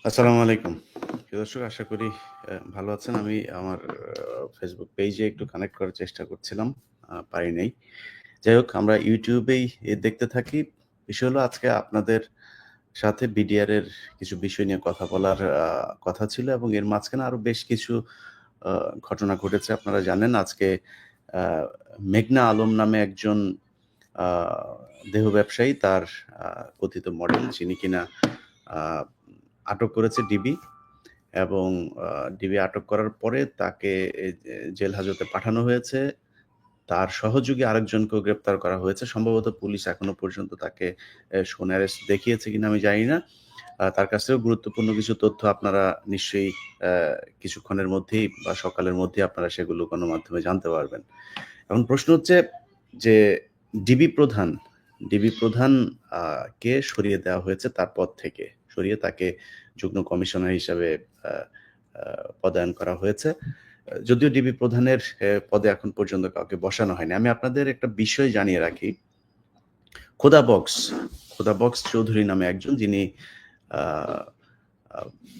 আসসালামু আলাইকুম। প্রিয় দর্শক, আশা করি ভালো আছেন। আমি আমার Facebook পেজে একটু কানেক্ট করার চেষ্টা করছিলাম। পারি নাই। যাই হোক, আমরা YouTube এই দেখতে থাকি। বিষয় হলো, আজকে আপনাদের সাথে বিডিআর এর কিছু বিষয় নিয়ে কথা বলার কথা ছিল, এবং এর মাঝখানে আরো বেশ কিছু আ ঘটনা ঘটেছে। আপনারা জানেন, আজকে আ মেঘনা আলম নামে একজন আ দেহ ব্যবসায়ী, তার আ কথিত মডেল, যিনি কিনা আ আটক করেছে ডিবি। এবং আ ডিবি আটক করার পরে তাকে জেল হাজতে পাঠানো হয়েছে। তার সহযোগী আরেকজনকেও গ্রেপ্তার করা হয়েছে। সম্ভবত পুলিশ এখনো পর্যন্ত তাকে শোন অ্যারেস্ট দেখিয়েছে কিনা আমি জানি না। তার কাছ থেকেও গুরুত্বপূর্ণ কিছু তথ্য আপনারা নিশ্চয়ই অ্যা কিছুক্ষণের মধ্যেই বা সকালের মধ্যেই আপনারা সেগুলো গণমাধ্যমে জানতে পারবেন। এখন প্রশ্ন হচ্ছে যে, ডিবি প্রধান ডিবি প্রধান আ কে সরিয়ে দেওয়া হয়েছে তার পদ থেকে। সরিয়ে তাকে যুগ্ম কমিশনার হিসাবে আ আ পদায়ন করা হয়েছে। যদিও ডিবি প্রধানের পদে এখন পর্যন্ত কাউকে বসানো হয়নি। আমি আপনাদের একটা বিষয় জানিয়ে রাখি। খোদা বক্স, খোদা বক্স চৌধুরী নামে একজন, যিনি আ আ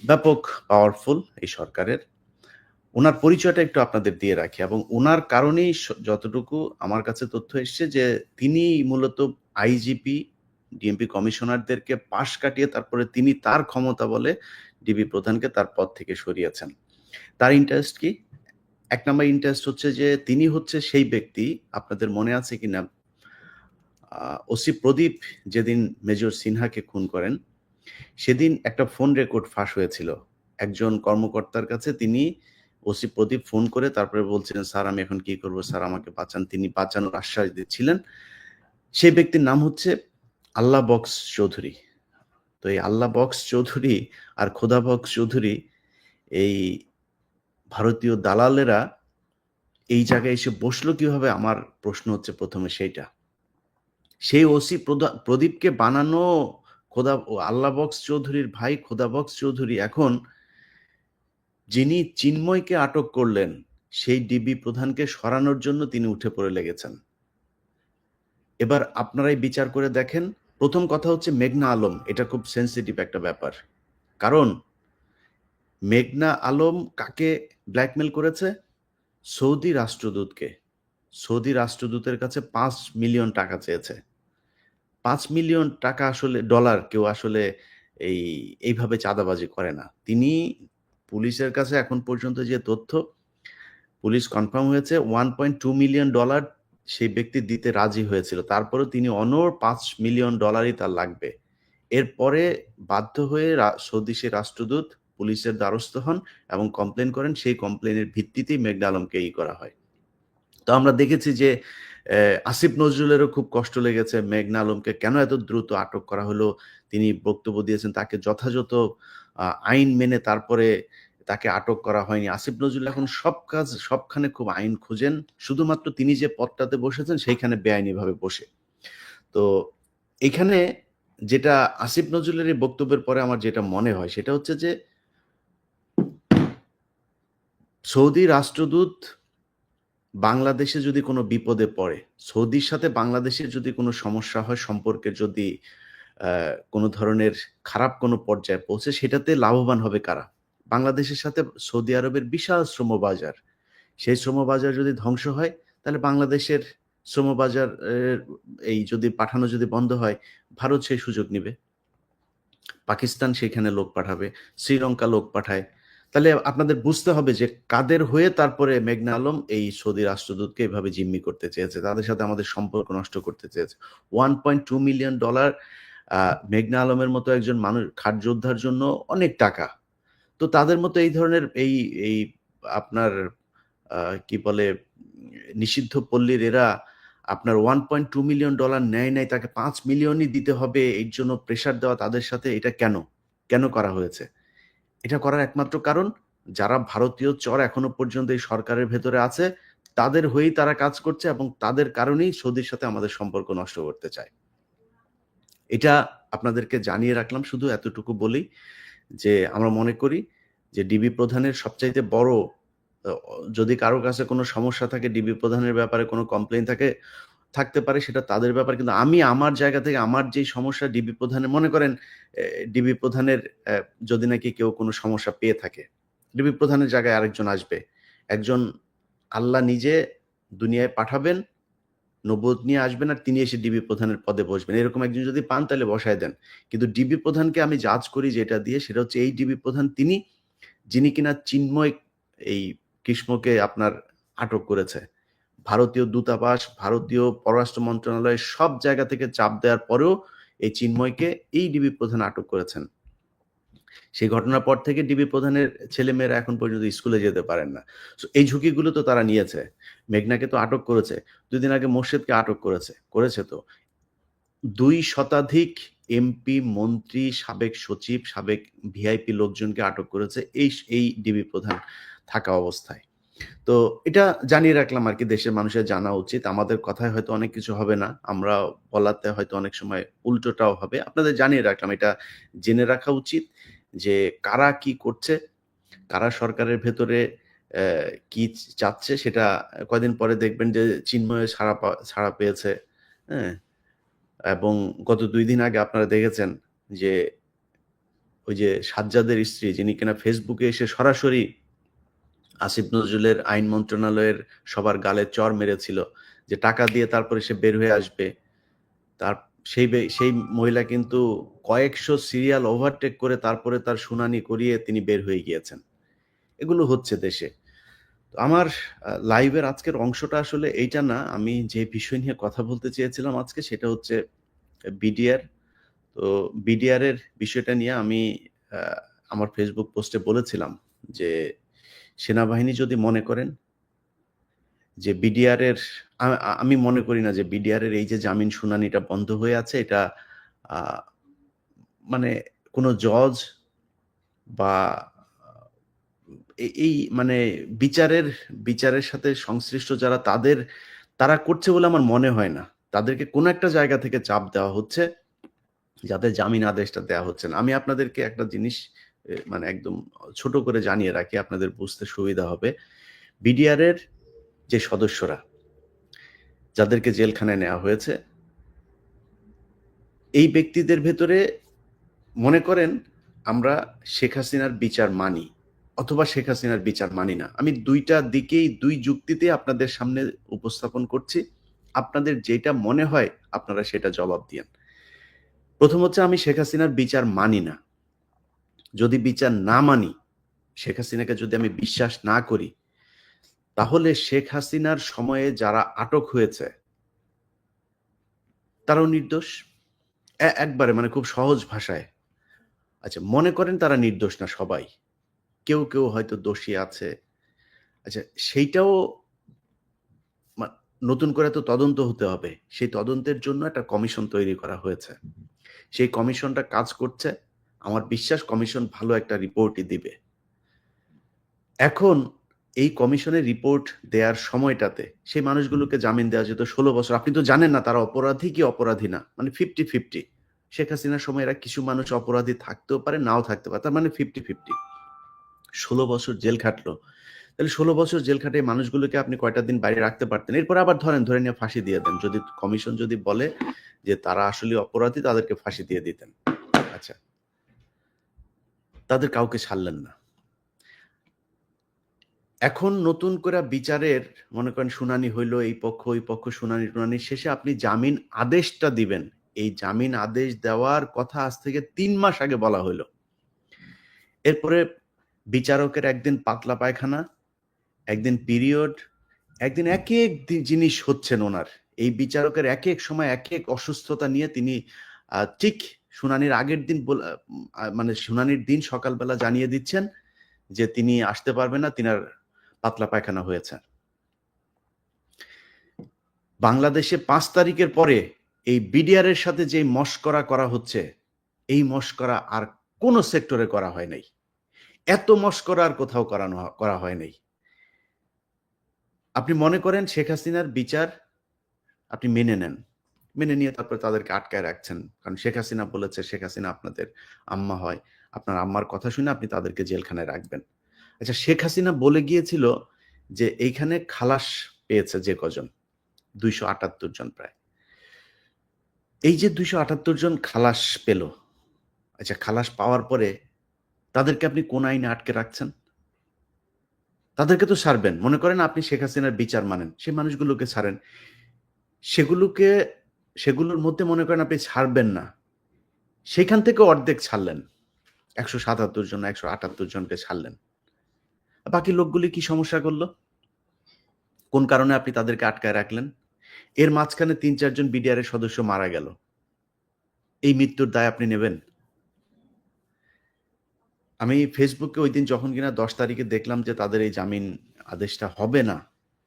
ব্যাপক পাওয়ারফুল এই সরকারের। উনার পরিচয়টা একটু আপনাদের দিয়ে রাখি, এবং উনার কারণেই যতটুকু আমার কাছে তথ্য এসছে যে, তিনি মূলত আইজিপি, ডিএমপি কমিশনারদেরকে পাশ কাটিয়ে তারপরে তিনি তার ক্ষমতা বলে ডিবি প্রধানকে তার পদ থেকে সরিয়েছেন। তার ইন্টারেস্ট কি? ১ নাম্বার ইন্টারেস্ট হচ্ছে যে, তিনি হচ্ছে সেই ব্যক্তি, আপনাদের মনে আছে কিনা, আ ওসি প্রদীপ যেদিন মেজর সিনহাকে খুন করেন, সেদিন একটা ফোন রেকর্ড ফাঁস হয়েছিল। একজন কর্মকর্তার কাছে তিনি, ওসি প্রদীপ ফোন করে তারপরে বলছিলেন, "স্যার, আমি এখন কি করব? স্যার, আমাকে বাঁচান।" তিনি বাঁচানোর আশ্বাস দিচ্ছিলেন। সেই ব্যক্তির নাম হচ্ছে আল্লাহ বক্স চৌধুরী। তো এই আল্লাহ বক্স চৌধুরী আর খোদা বক্স চৌধুরী, এই ভারতীয় দালালেরা এই জায়গায় এসে বসলো কিভাবে? আমার প্রশ্ন হচ্ছে ১ম এ সেইটা। সেই ওসি প্রদীপকে বানানো আল্লাহ বক্স চৌধুরীর ভাই খোদা বক্স চৌধুরী এখন, যিনি চিন্ময়কে আটক করলেন, সেই ডিবি প্রধানকে সরানোর জন্য তিনি উঠে পড়ে লেগেছেন। এবার আপনারাই বিচার করে দেখেন। ১ম কথা হচ্ছে মেঘনা আলম। এটা খুব সেনসিটিভ একটা ব্যাপার। কারণ মেঘনা আলম কাকে ব্ল্যাকমেইল করেছে? সৌদি রাষ্ট্রদূতকে। সৌদি রাষ্ট্রদূতের কাছে $৫,০০,০০০ চেয়েছে। $৫,০০,০০০ আসলে ডলার কেউ আসলে এই এইভাবে চাঁদাবাজি করে না। তিনি পুলিশের কাছে এখন পর্যন্ত যে তথ্য, পুলিশ কনফার্ম হয়েছে $1.2 মিলিয়ন সেই ব্যক্তি দিতে রাজি হয়েছিল। তারপরেও তিনি অনড় $5,০০,০০০ তার লাগবে। এরপরে বাধ্য হয়ে সৌদি সে রাষ্ট্রদূত পুলিশের দ্বারস্থ হন এবং কমপ্লেইন করেন। সেই কমপ্লেইনের ভিত্তিতেই মেঘনা আলমকে করা হয়। তো আমরা দেখেছি যে, আসিফ নজরুলেরও খুব কষ্ট লেগেছে মেঘনা আলমকে কেন এত দ্রুত আটক করা হলো। তিনি বক্তব্য দিয়েছেন তাকে যথাযথ আইন মেনে তারপরে তাকে আটক করা হয়নি। আসিফ নজরুল এখন সবখানে খুব আইন খুঁজেন। শুধুমাত্র তিনি যে পদটাতে বসেছেন সেইখানে বেআইনিভাবে বসে। তো এখানে যেটা আসিফ নজরুলের এই বক্তব্যের পরে আমার যেটা মনে হয় সেটা হচ্ছে যে, সৌদি রাষ্ট্রদূত বাংলাদেশে যদি কোনো বিপদে পড়ে, সৌদির সাথে বাংলাদেশের যদি কোনো সমস্যা হয়, সম্পর্কের যদি আ কোনো ধরনের খারাপ কোনো পর্যায়ে পৌঁছে, সেটাতে লাভবান হবে কারা? বাংলাদেশের সাথে সৌদি আরবের বিশাল শ্রমবাজার। সেই শ্রমবাজার যদি ধ্বংস হয়, তাহলে বাংলাদেশের শ্রমবাজার এই যদি পাঠানো যদি বন্ধ হয়, ভারত সেই সুযোগ নিবে। পাকিস্তান সেখানে লোক পাঠাবে, শ্রীলঙ্কা লোক পাঠায়। তাহলে আপনাদের বুঝতে হবে যে, কাদের হয়ে তারপরে মেঘনা আলম এই সৌদি রাষ্ট্রদূতকে এভাবে জিম্মি করতে চেয়েছে। তাদের সাথে আমাদের সম্পর্ক নষ্ট করতে চেয়েছে। $1.2 মিলিয়ন আ মেঘনা আলমের মতো একজন মানুষ, খাট যোদ্ধার জন্য অনেক টাকা। তো তাদের মতো এই ধরনের এই আপনার আ কি বলে, নিষিদ্ধ পল্লীর এরা আপনার $1.2 মিলিয়ন নেয় নাই, তাকে ৫ মিলিয়নই দিতে হবে। এর জন্য প্রেশার দেওয়া তাদের সাথে, এটা কেন? কেন করা হয়েছে? এটা করার একমাত্র কারণ, যারা ভারতীয় চর এখনো পর্যন্ত এই সরকারের ভেতরে আছে, তাদের হয়েই তারা কাজ করছে, এবং তাদের কারণেই সৌদির সাথে আমাদের সম্পর্ক নষ্ট করতে চায়। এটা আপনাদেরকে জানিয়ে রাখলাম শুধু এতটুকু বলেই যে, আমরা মনে করি যে ডিবি প্রধানের সবচাইতে বড়, যদি কারো কাছে কোনো সমস্যা থাকে, ডিবি প্রধানের ব্যাপারে কোনো কমপ্লেইন থাকে, থাকতে পারে সেটা তাদের ব্যাপার। কিন্তু আমি আমার জায়গা থেকে আমার যেই সমস্যা ডিবি প্রধানের মনে করেন ডিবি প্রধানের যদি নাকি কেউ কোনো সমস্যা পেয়ে থাকে, ডিবি প্রধানের জায়গায় আরেকজন আসবে। একজন আল্লাহ নিজে দুনিয়ায় পাঠাবেন, নবুয়ত নিয়ে আসবেন আর তিনি এসে ডিবি প্রধানের পদে বসবেন। এরকম একজন যদি পান তাহলে বসায় দেন। কিন্তু ডিবি প্রধানকে আমি জাজ করি যেটা দিয়ে সেটা হচ্ছে এই ডিবি প্রধান তিনি যিনি কিনা চিন্ময় এই কৃষ্ণকে আপনার আটক করেছে। ভারতীয় দূতাবাস, ভারতীয় পররাষ্ট্র মন্ত্রণালয় সব জায়গা থেকে চাপ দেওয়ার পরেও এই চিন্ময়কে এই ডিবি প্রধান আটক করেছেন। সেই ঘটনার পর থেকে ডিবি প্রধানের ছেলেমেয়েরা এখন পর্যন্ত স্কুলে যেতে পারেন না। সো এই ঝুঁকিগুলো তো তারা নিয়েছে। মেঘনাকে তো আটক করেছে। ২ দিন আগে মোর্শেদকে আটক করেছে তো। ২ শতাধিক এমপি, মন্ত্রী, সাবেক সচিব, সাবেক ভিআইপি লোকজনকে আটক করেছে এই ডিবি প্রধান থাকা অবস্থায়। তো এটা জানিয়ে রাখলাম আরকি, দেশের মানুষের জানা উচিত। আমাদের কথায় হয়তো অনেক কিছু হবে না। আমরা বলাতে হয়তো অনেক সময় উল্টোটাও হবে। আপনাদের জানিয়ে রাখলাম। এটা জেনে রাখা উচিত যে কারা কি করছে, কারা সরকারের ভেতরে কি চাচ্ছে সেটা কয়দিন পরে দেখবেন যে চিন্ময় ছাড়া পেয়েছে, হ্যাঁ? এবং গত ২ দিন আগে আপনারা দেখেছেন যে ওই যে সাজ্জাদের স্ত্রী যিনি কিনা ফেসবুকে এসে সরাসরি আসিফ নজরুলের আইন মন্ত্রণালয়ের সবার গালে চড় মেরেছিল যে টাকা দিয়ে তারপরে সে বের হয়ে আসবে। তার সেই মহিলা কিন্তু কয়েকশো সিরিয়াল ওভারটেক করে তারপরে তার শুনানি করিয়ে তিনি বের হয়ে গিয়েছেন। এগুলো হচ্ছে দেশে। তো আমার লাইভের আজকের অংশটা আসলে এইটা না। আমি যে বিষয় নিয়ে কথা বলতে চেয়েছিলাম আজকে সেটা হচ্ছে বিডিআর। তো বিডিআর এর বিষয়টা নিয়ে আমি আ আমার ফেসবুক পোস্টে বলেছিলাম যে সেনাবাহিনী যদি মনে করেন যে বিডিআর এর আমি মনে করি না যে বিডিআর এর এই যে জামিন শুনানিটা বন্ধ হয়ে আছে এটা আ মানে কোন জজ বা এই মানে বিচারের সাথে সংশ্লিষ্ট যারা তারা করছে বলে আমার মনে হয় না। তাদেরকে কোন একটা জায়গা থেকে চাপ দেওয়া হচ্ছে, যাতে জামিন আদেশটা দেওয়া হচ্ছে না। আমি আপনাদেরকে একটা জিনিস মানে একদম ছোট করে জানিয়ে রাখি, আপনাদের বুঝতে সুবিধা হবে। বিডিআর এর যে সদস্যরা, যাদেরকে জেলখানায় নেওয়া হয়েছে, এই ব্যক্তিদের ভেতরে মনে করেন আমরা শেখ হাসিনার বিচার মানি অথবা শেখ হাসিনার বিচার মানি না। আমি ২ টা দিকেই ২ যুক্তিতে আপনাদের সামনে উপস্থাপন করছি। আপনাদের যেটা মনে হয় আপনারা সেটা জবাব দিয়েন। ১ম হচ্ছে আমি শেখ হাসিনার বিচার মানি না। যদি বিচার না মানি, শেখ হাসিনাকে যদি আমি বিশ্বাস না করি, তাহলে শেখ হাসিনার সময়ে যারা আটক হয়েছে তারাও নির্দোষ। একবারে মানে খুব সহজ ভাষায়। আচ্ছা মনে করেন তারা নির্দোষ না সবাই। কেউ হয়তো দোষী আছে। আচ্ছা সেইটাও মা নতুন করে তো তদন্ত হতে হবে। সেই তদন্তের জন্য একটা কমিশন তৈরি করা হয়েছে। সেই কমিশনটা কাজ করছে। আমার বিশ্বাস কমিশন ভালো একটা রিপোর্টই দিবে। এখন এই কমিশনের রিপোর্ট দেয়ার সময়টাতে সেই মানুষগুলোকে জামিন দেওয়া যেত ১৬ বছর। আপনি তো জানেন না তারা অপরাধী কি অপরাধী না। মানে 50-50। শেখ হাসিনার সময় এরা কিছু মানুষ অপরাধী থাকতেও পারে, নাও থাকতে পারে। তার মানে 50-50। ১৬ বছর জেল খাটলো। তাহলে ১৬ বছর জেল খাটে এই মানুষগুলোকে আপনি কয়টা দিন বাইরে রাখতে পারতেন। এরপর আবার ধরে নিয়ে ফাঁসি দিয়ে দেন। যদি কমিশন যদি বলে যে তারা আসলে অপরাধী তাদেরকে ফাঁসি দিয়ে দিতেন। আচ্ছা। তাদের কাউকে ছাড়লেন না। এখন নতুন করে বিচারের মনে করেন শুনানি হইল, এই পক্ষ ওই পক্ষ শুনানি শেষে আপনি জামিন আদেশটা দিবেন। এই জামিন আদেশ দেওয়ার কথা আজ থেকে ৩ মাস আগে বলা হইল। এরপরে বিচারকের একদিন পাতলা পায়খানা, একদিন পিরিয়ড, একদিন একেক জিনিস হচ্ছেন ওনার। এই বিচারকের একেক সময় একেক অসুস্থতা নিয়ে তিনি ঠিক শুনানির আগের দিন মানে শুনানির দিন সকালবেলা জানিয়ে দিচ্ছেন যে তিনি আসতে পারবেন না, তিনার পাতলা পায়খানা হয়েছে। বাংলাদেশে ৫ তারিখের পরে এই বিডিআর এর সাথে যে মশকরা করা হচ্ছে, এই মশকরা আর কোন সেক্টরে করা হয় নাই। এত মশকরা আর কোথাও করা হয় নাই। আপনি মনে করেন শেখ হাসিনার বিচার আপনি মেনে নেন। মেনে নিয়ে তারপরে তাদেরকে আটকায় রাখছেন। কারণ শেখ হাসিনা বলেছে, শেখ হাসিনা আপনাদের আম্মা হয়। আপনার আম্মার কথা শুনে আপনি তাদেরকে জেলখানায় রাখবেন। আচ্ছা শেখ হাসিনা বলে গিয়েছিল যে এইখানে খালাস পেয়েছে যে কজন, 278 জন প্রায়। এই যে 278 জন খালাস পেল, আচ্ছা খালাস পাওয়ার পরে তাদেরকে আপনি কোন আইনে আটকে রাখছেন? তাদেরকে তো ছাড়বেন। মনে করেন আপনি শেখ হাসিনার বিচার মানেন। সেই মানুষগুলোকে ছাড়েন। সেগুলোকে সেগুলোর মধ্যে মনে করেন আপনি ছাড়বেন না। সেখান থেকে অর্ধেক ছাড়লেন। 177 জন, 178 জনকে ছাড়লেন। বাকি লোকগুলি কি সমস্যা করল? কোন কারণে আপনি তাদেরকে আটকায় রাখলেন? এর মাঝখানে ৩-৪ জন বিডিআর এর সদস্য মারা গেল। এই মৃত্যুর দায় আপনি নেবেন? আমি ফেসবুকে ঐদিন যখন কিনা ১০ তারিখে দেখলাম যে তাদের এই জামিন আদেশটা হবে না,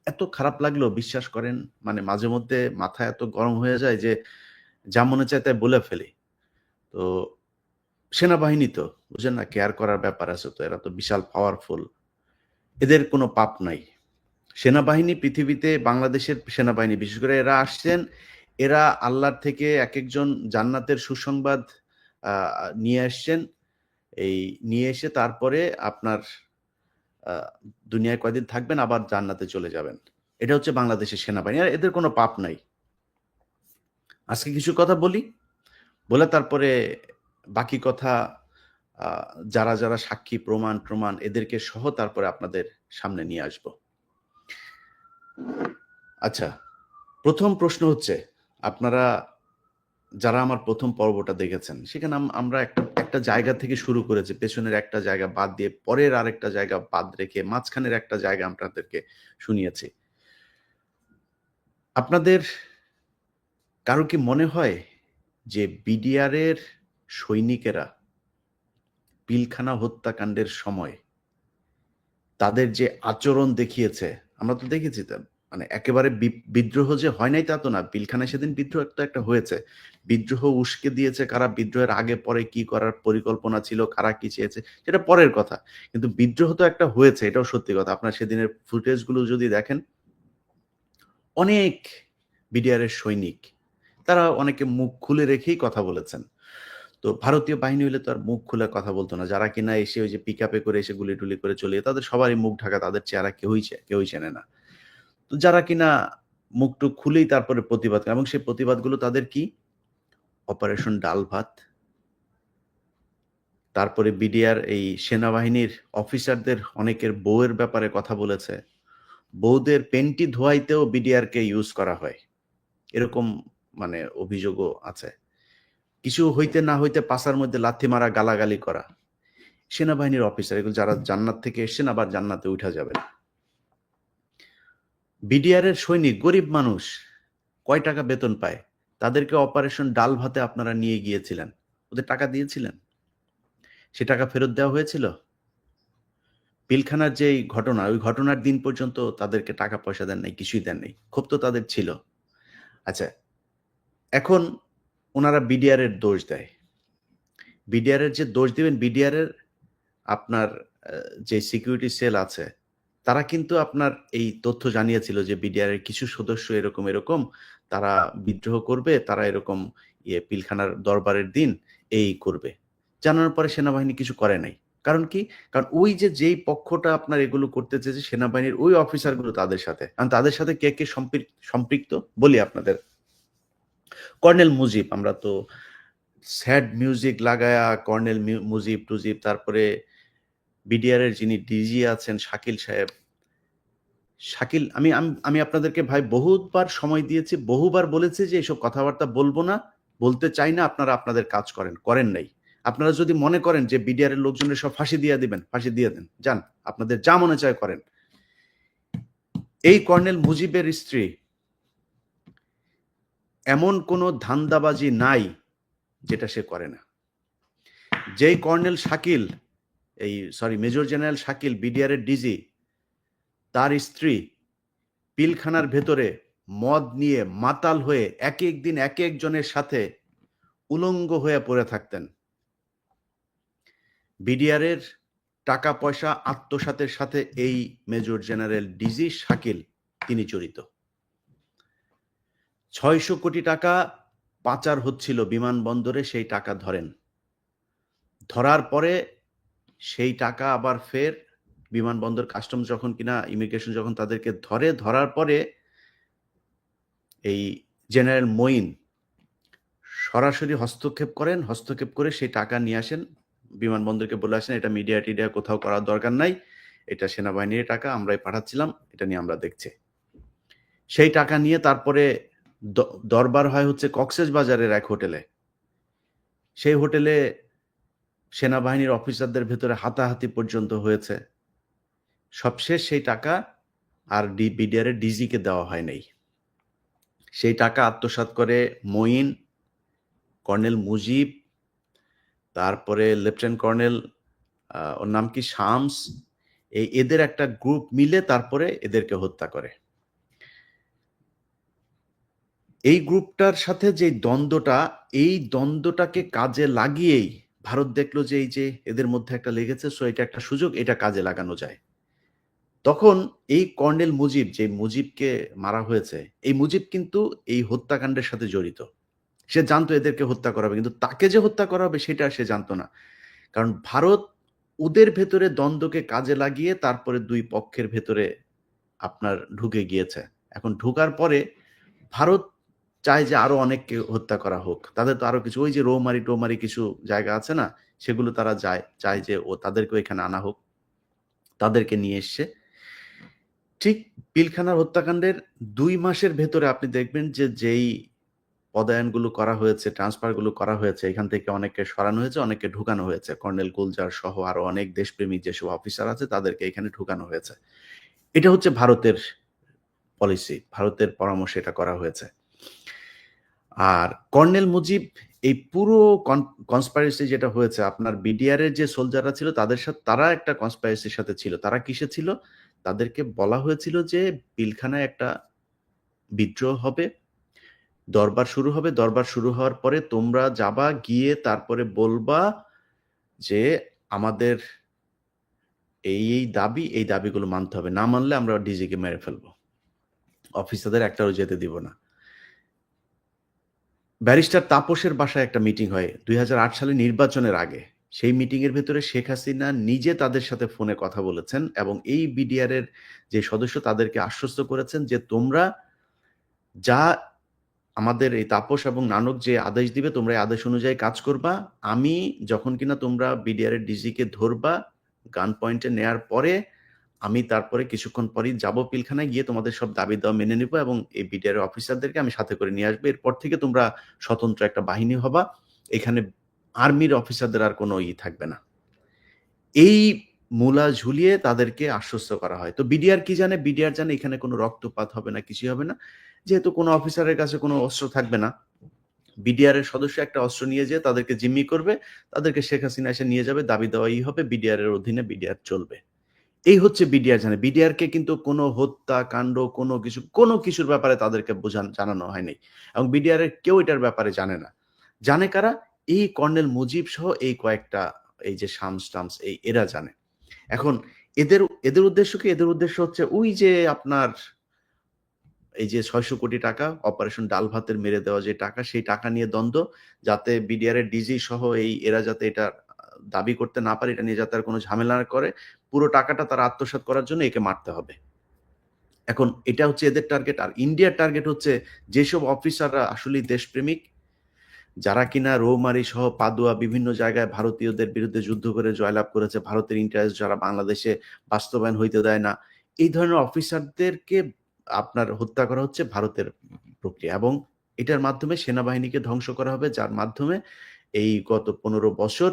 এত খারাপ লাগলো বিশ্বাস করেন। মানে মাঝে মধ্যে মাথা এত গরম হয়ে যায় যে যা মনে চায় তাই বলে ফেলি। তো সেনাবাহিনী তো বুঝেন না, কেয়ার করার ব্যাপার আছে তো, এরা তো বিশাল পাওয়ারফুল। এদের কোনো পাপ নাই। সেনাবাহিনী পৃথিবীতে, বাংলাদেশের সেনাবাহিনী বিশেষ করে এরা আসছেন, এরা আল্লাহর থেকে একেকজন জান্নাতের সুসংবাদ নিয়ে আসছেন। এই নিয়ে এসে তারপরে আপনার দুনিয়ায় কয়দিন থাকবেন আবার জান্নাতে চলে যাবেন। এটা হচ্ছে বাংলাদেশের সেনাবাহিনী। আর এদের কোনো পাপ নাই। আজকে কিছু কথা বলি, বলে তারপরে বাকি কথা যারা, যারা সাক্ষী, প্রমাণ এদেরকে সহ তারপরে আপনাদের সামনে নিয়ে আসব। আচ্ছা, ১ম প্রশ্ন হচ্ছে, আপনারা যারা আমার ১ম পর্বটা দেখেছেন, সেখানে আমরা একটা জায়গা থেকে শুরু করেছি। পেছনের একটা জায়গা বাদ দিয়ে পরের আরেকটা জায়গা বাদ রেখে মাঝখানের একটা জায়গা আপনাদেরকে শুনিয়েছি। আপনাদের কারো কি মনে হয় যে বিডিআর এর সৈনিকেরা পিলখানা হত্যাকাণ্ডের সময় তাদের যে আচরণ দেখিয়েছে, আমরা তো দেখেছি তা মানে একেবারে বিদ্রোহ যে হয় নাই তা তো না। পিলখানায় সেদিন বিদ্রোহ একটা হয়েছে। বিদ্রোহ উস্কে দিয়েছে কারা, বিদ্রোহের আগে পরে কি করার পরিকল্পনা ছিল, কারা কি চেয়েছে সেটা পরের কথা। কিন্তু বিদ্রোহ তো একটা হয়েছে, এটাও সত্যি কথা। আপনার সেদিনের ফুটেজগুলো যদি দেখেন, অনেক বিডিআর এর সৈনিক, তারা অনেকে মুখ খুলে রেখেই কথা বলেছেন। তো ভারতীয় বাহিনী হইলে তো আর মুখ খুলে কথা বলতো না। যারা কিনা এসে ওই যে পিকআপে করে এসে গুলি-টুলি করে চলে যেত, তাদের সবারই মুখ ঢাকা, তাদের চেহারা কেউই চেনে না। তো যারা কিনা মুখ-টুখ খুলেই তারপরে প্রতিবাদ করে, এবং সেই প্রতিবাদগুলো তাদের কি? অপারেশন ডাল ভাত। তারপরে বিডিআর এই সেনাবাহিনীর অফিসারদের অনেকের বউয়ের ব্যাপারে কথা বলেছে। বউদের পেন্টি ধোয়াইতেও বিডিআরকে ইউজ করা হয়। এরকম মানে অভিযোগও আছে। কিছু হইতে না হইতে পাছার মধ্যে লাথি মারা, গালাগালি করা। সেনাবাহিনীর অফিসার, এগুলো যারা জান্নাত থেকে এসছেন আবার জান্নাতে উঠা যাবেন। বিডিআর এর সৈনিক গরিব মানুষ, কয় টাকা বেতন পায়? তাদেরকে অপারেশন ডাল ভাতে আপনারা নিয়ে গিয়েছিলেন। ওদের টাকা দিয়েছিলেন? সে টাকা ফেরত দেওয়া হয়েছিল? পিলখানার যে ঘটনা, ওই ঘটনার দিন পর্যন্ত তাদেরকে টাকা পয়সা দেন নাই, কিছুই দেন নাই। ক্ষোভ তো তাদের ছিল। আচ্ছা, এখন ওনারা বিডিআর এর দোষ দেয়। বিডিআর এর যে দোষ দিবেন, বিডিআর এর আপনার যে সিকিউরিটি সেল আছে, তারা কিন্তু আপনার এই তথ্য জানিয়েছিল যে বিডিআর এর কিছু সদস্য এরকম তারা বিদ্রোহ করবে, তারা এরকম পিলখানার দরবারের দিন এই করবে। জানানোর পরে সেনাবাহিনী কিছু করে নাই। কারণ কি? কারণ ওই যে যেই পক্ষটা আপনার এগুলো করতে চেয়েছে, সেনাবাহিনীর ওই অফিসারগুলো তাদের সাথে। কারণ তাদের সাথে কে সম্পৃক্ত বলি আপনাদের। কর্নেল মুজিব, আমরা তো স্যাড মিউজিক লাগায়া কর্নেল মুজিব, তারপরে বিডিআর এর যিনি ডিজি আছেন শাকিল সাহেব, শাকিল, আমি আপনাদেরকে ভাই বহুবার সময় দিয়েছি, বহুবার বলেছি যে এসব কথাবার্তা বলবো না, বলতে চাই না, আপনারা আপনাদের কাজ করেন নাই। আপনারা যদি মনে করেন যে বিডিআর এর লোকজনের সব ফাঁসি দিয়ে দিবেন, ফাঁসি দিয়ে দেন, যান, আপনাদের যা মনে চায় করেন। এই কর্নেল মুজিবের স্ত্রী, এমন কোনো ধান্দাবাজি নাই যেটা সে করে না। যেই colonel Shakil, major general Shakil BDR এর ডিজি, তার স্ত্রী পিলখানার ভেতরে মদ নিয়ে মাতাল হয়ে এক দিন এক একজনের সাথে উলঙ্গ হয়ে পড়ে থাকতেন। বিডিআর এর টাকা পয়সা আত্মসাতের সাথে এই মেজর জেনারেল ডিজি শাকিল তিনি জড়িত। ৬০০ কোটি টাকা পাচার হচ্ছিল বিমানবন্দরে, সেই টাকা ধরেন। ধরার পরে সেই টাকা আবার ফের বিমানবন্দর কাস্টমস যখন কিনা ইমিগ্রেশন যখন তাদেরকে ধরার পরে এই জেনারেল মঈন সরাসরি হস্তক্ষেপ করেন, হস্তক্ষেপ করে সেই টাকা নিয়ে আসেন, বিমানবন্দরকে বলে আসেন এটা মিডিয়া টিডিয়া কোথাও করার দরকার নাই, এটা সেনাবাহিনীর টাকা, আমরাই পাঠাচ্ছিলাম, এটা নিয়ে আমরা দেখছি। সেই টাকা নিয়ে তারপরে দরবার হয় হচ্ছে কক্সবাজারের এক হোটেলে। সেই হোটেলে সেনাবাহিনীর অফিসারদের ভেতরে হাতাহাতি পর্যন্ত হয়েছে। সবশেষ সেই টাকা আর বিডিআর এর ডিজিকে দেওয়া হয় নাই। সেই টাকা আত্মসাৎ করে মঈন, কর্নেল মুজিব, তারপরে লেফটেন্যান্ট কর্নেল ওর নাম কি শামস, এদের একটা গ্রুপ মিলে তারপরে এদেরকে হত্যা করে। এই গ্রুপটার সাথে যে দ্বন্দ্বটা, এই দ্বন্দ্বটাকে কাজে লাগিয়েই ভারত দেখলো যে এই যে এদের মধ্যে একটা লেগেছে, সো এটা একটা সুযোগ, এটা কাজে লাগানো যায়। তখন এই কর্নেল মুজিব, যে মুজিবকে মারা হয়েছে, এই মুজিব কিন্তু এই হত্যাকাণ্ডের সাথে জড়িত। সে জানতো এদেরকে হত্যা করা হবে, কিন্তু তাকে যে হত্যা করা হবে সেটা সে জানতো না। কারণ ভারত ওদের ভেতরে দ্বন্দ্বকে কাজে লাগিয়ে তারপরে দুই পক্ষের ভেতরে আপনার ঢুকে গিয়েছে। এখন ঢোকার পরে ভারত চায় যে আরো অনেককে হত্যা করা হোক। তাদের তো আরো কিছু ওই যে রৌমারি কিছু জায়গা আছে না? সেগুলো তারা চায় যে তাদেরকেও এখানে আনা হোক। তাদেরকে নিয়ে এসছে। ঠিক পিলখানার হত্যাকাণ্ডের ২ মাসের ভেতরে আপনি দেখবেন যে যেই পদায়নগুলো করা হয়েছে, ট্রান্সফার গুলো করা হয়েছে, এখান থেকে অনেককে সরানো হয়েছে, অনেককে ঢুকানো হয়েছে। কর্নেল গুলজার সহ আরো অনেক দেশপ্রেমিক যেসব অফিসার আছে তাদেরকে এখানে ঢুকানো হয়েছে। এটা হচ্ছে ভারতের পলিসি, ভারতের পরামর্শে এটা করা হয়েছে। আর কর্নেল মুজিব এই পুরো কনস্পাইরেসি যেটা হয়েছে, আপনার বিডিআর এর যে সোলজাররা ছিল তাদের সাথে, তারা একটা কনস্পাইরেসির সাথে ছিল। তারা কিসে ছিল? তাদেরকে বলা হয়েছিল যে পিলখানায় একটা বিদ্রোহ হবে, দরবার শুরু হবে, দরবার শুরু হওয়ার পরে তোমরা যাবা, গিয়ে তারপরে বলবা যে আমাদের এই দাবি, এই দাবিগুলো মানতে হবে, না মানলে আমরা ডিজিকে মেরে ফেলবো, অফিসারদের একটাও যেতে দিব না। ব্যারিস্টার তাপসের বাসায় একটা মিটিং হয় ২০০৮ সালে নির্বাচনের আগে। সেই মিটিং এর ভেতরে শেখ হাসিনা নিজে তাদের সাথে ফোনে কথা বলেছেন এবং এই বিডিআর এর যে সদস্য তাদেরকে আশ্বস্ত করেছেন যে তোমরা যা আমাদের এই তাপস এবং নানক যে আদেশ দিবে তোমরা এই আদেশ অনুযায়ী কাজ করবা। আমি যখন কিনা তোমরা বিডিআর এর ডিজিকে ধরবা, গান পয়েন্টে নেয়ার পরে আমি তারপরে কিছুক্ষণ পরেই যাবো পিলখানায়, গিয়ে তোমাদের সব দাবি দেওয়া মেনে নিব এবং এই বিডিআর এর অফিসারদেরকে আমি সাথে করে নিয়ে আসবো। এরপর থেকে তোমরা স্বতন্ত্র একটা বাহিনী হবা, এখানে আর্মির অফিসারদের আর কোনো থাকবে না। এই মূলা ঝুলিয়ে তাদেরকে আশ্বস্ত করা হয়। তো বিডিআর কি জানে? বিডিআর জানে এখানে কোনো রক্তপাত হবে না, কিছুই হবে না। যেহেতু কোনো অফিসারের কাছে কোনো অস্ত্র থাকবে না, বিডিআর এর সদস্য একটা অস্ত্র নিয়ে যেয়ে তাদেরকে জিম্মি করবে, তাদেরকে শেখ হাসিনা এসে নিয়ে যাবে, দাবি দেওয়াই হবে, বিডিআর এর অধীনে বিডিআর চলবে। এই হচ্ছে বিডিআর জানে। বিডিআর কে কিন্তু কোনো হত্যাকাণ্ড, কোনো কিছুর ব্যাপারে তাদেরকে জানানো হয়নি এবং বিডিআর এর কেউ এটার ব্যাপারে জানে না। জানে কারা? এই কর্নেল মুজিব সহ এই কয়েকটা, এই যে শামস-টামস, এরা জানে। এখন এদের উদ্দেশ্য কি? এদের উদ্দেশ্য হচ্ছে ওই যে আপনার এই যে ৬০০ কোটি টাকা অপারেশন ডাল ভাতের মেরে দেওয়া যে টাকা, সেই টাকা নিয়ে দ্বন্দ্ব, যাতে বিডিআর এর ডিজি সহ এরা যাতে এটা দাবি করতে না পারে, এটা নিয়ে যাতে আর কোনো ঝামেলা না করে, পুরো টাকাটা তারা আত্মসাৎ করার জন্য একে মারতে হবে। এখন এটা হচ্ছে এদের টার্গেট। আর ইন্ডিয়ার টার্গেট হচ্ছে যেসব অফিসাররা আসলেই দেশপ্রেমিক, যারা কিনা রৌমারী সহ পাদুয়া বিভিন্ন জায়গায় ভারতীয়দের বিরুদ্ধে যুদ্ধ করে জয়লাভ করেছে, ভারতের ইন্টারেস্ট যারা বাংলাদেশে বাস্তবায়ন হইতে দেয় না, এই ধরনের অফিসারদেরকে আপনার হত্যা করা হচ্ছে ভারতের প্রক্রিয়া এবং এটার মাধ্যমে সেনাবাহিনীকে ধ্বংস করা হবে, যার মাধ্যমে এই গত ১৫ বছর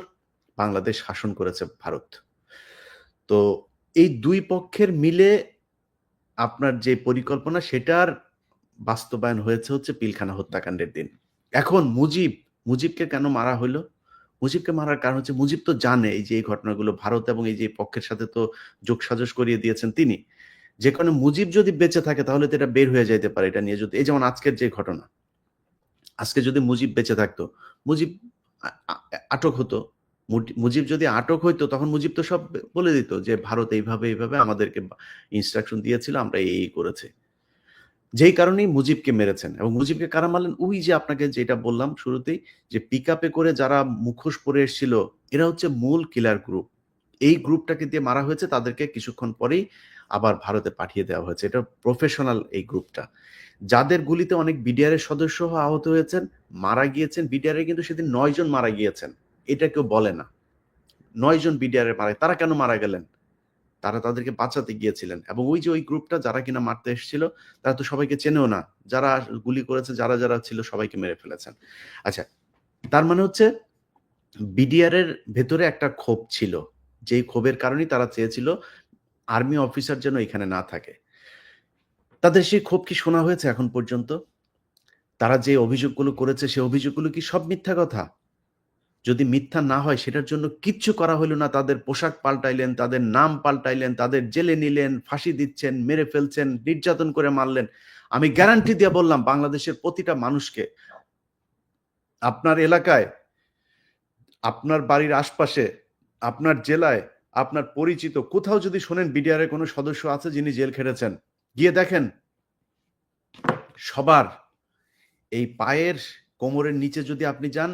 বাংলাদেশ শাসন করেছে ভারত। তো এই ২ পক্ষের মিলে আপনার যে পরিকল্পনা, সেটার বাস্তবায়ন হয়েছে হচ্ছে পিলখানা হত্যাকাণ্ডের দিন। এখন মুজিবকে কেন মারা হইল? মুজিবকে মারার কারণ হচ্ছে মুজিব তো জানে এই যে এই ঘটনাগুলো ভারত এবং এই যে পক্ষের সাথে তো যোগসাজশ করিয়ে দিয়েছেন তিনি। যে কারণে মুজিব যদি বেঁচে থাকে তাহলে তো এটা বের হয়ে যাইতে পারে, এটা নিয়ে যদি এই যেমন আজকের যে ঘটনা। আজকে যদি মুজিব বেঁচে থাকতো, মুজিব আ আ আটক হতো। মুজিব যদি আটক হইতো তখন মুজিব তো সব বলে দিত যে ভারত এইভাবে আমাদেরকে ইনস্ট্রাকশন দিয়েছিল, আমরা এই করেছি। যেই কারণেই মুজিবকে মেরেছেন এবং মুজিবকে কারা মারলেন? ওই যে আপনাকে যেটা বললাম শুরুতেই, যে পিকআপে করে যারা মুখোশ পরে এসেছিল, এরা হচ্ছে মূল কিলার গ্রুপ। এই গ্রুপটাকে দিয়ে মারা হয়েছে, তাদেরকে কিছুক্ষণ পরেই আবার ভারতে পাঠিয়ে দেওয়া হয়েছে। এটা প্রফেশনাল এই গ্রুপটা। যাদের গুলিতে অনেক বিডিআর এর সদস্য আহত হয়েছেন, মারা গিয়েছেন, বিডিআর এর কিন্তু সেদিন ৯ জন মারা গিয়েছেন। এটা কেউ বলে না। ৯ জন বিডিআর এর তারা কেন মারা গেলেন? তারা তাদেরকে বাঁচাতে গিয়েছিলেন এবং ওই যে ওই গ্রুপটা যারা কিনা মারতে এসেছিল তারা তো সবাইকে চেনেও না। যারা গুলি করেছে যারা ছিল সবাইকে মেরে ফেলেছেন। আচ্ছা, তার মানে হচ্ছে বিডিআর এর ভেতরে একটা ক্ষোভ ছিল। যেই ক্ষোভের কারণেই তারা চেয়েছিল আর্মি অফিসার যেন এখানে না থাকে। তাদের সেই ক্ষোভ কি শোনা হয়েছে এখন পর্যন্ত? তারা যে অভিযোগগুলো করেছে সে অভিযোগগুলো কি সব মিথ্যা কথা? যদি মিথ্যা না হয় সেটার জন্য কিচ্ছু করা হলো না। তাদের পোশাক পাল্টাইলেন, তাদের নাম পাল্টাইলেন, তাদের জেলে নিলেন, ফাঁসি দিচ্ছেন, মেরে ফেলছেন, নির্যাতন করে মারলেন। আমি গ্যারান্টি দিয়ে বললাম বাংলাদেশের প্রতিটা মানুষকে, আপনার এলাকায়, আপনার বাড়ির আশপাশে, আপনার জেলায়, আপনার পরিচিত কোথাও যদি শোনেন বিডিআর এর কোনো সদস্য আছে যিনি জেল খেটেছেন, গিয়ে দেখেন সবার এই পায়ের কোমরের নিচে যদি আপনি যান,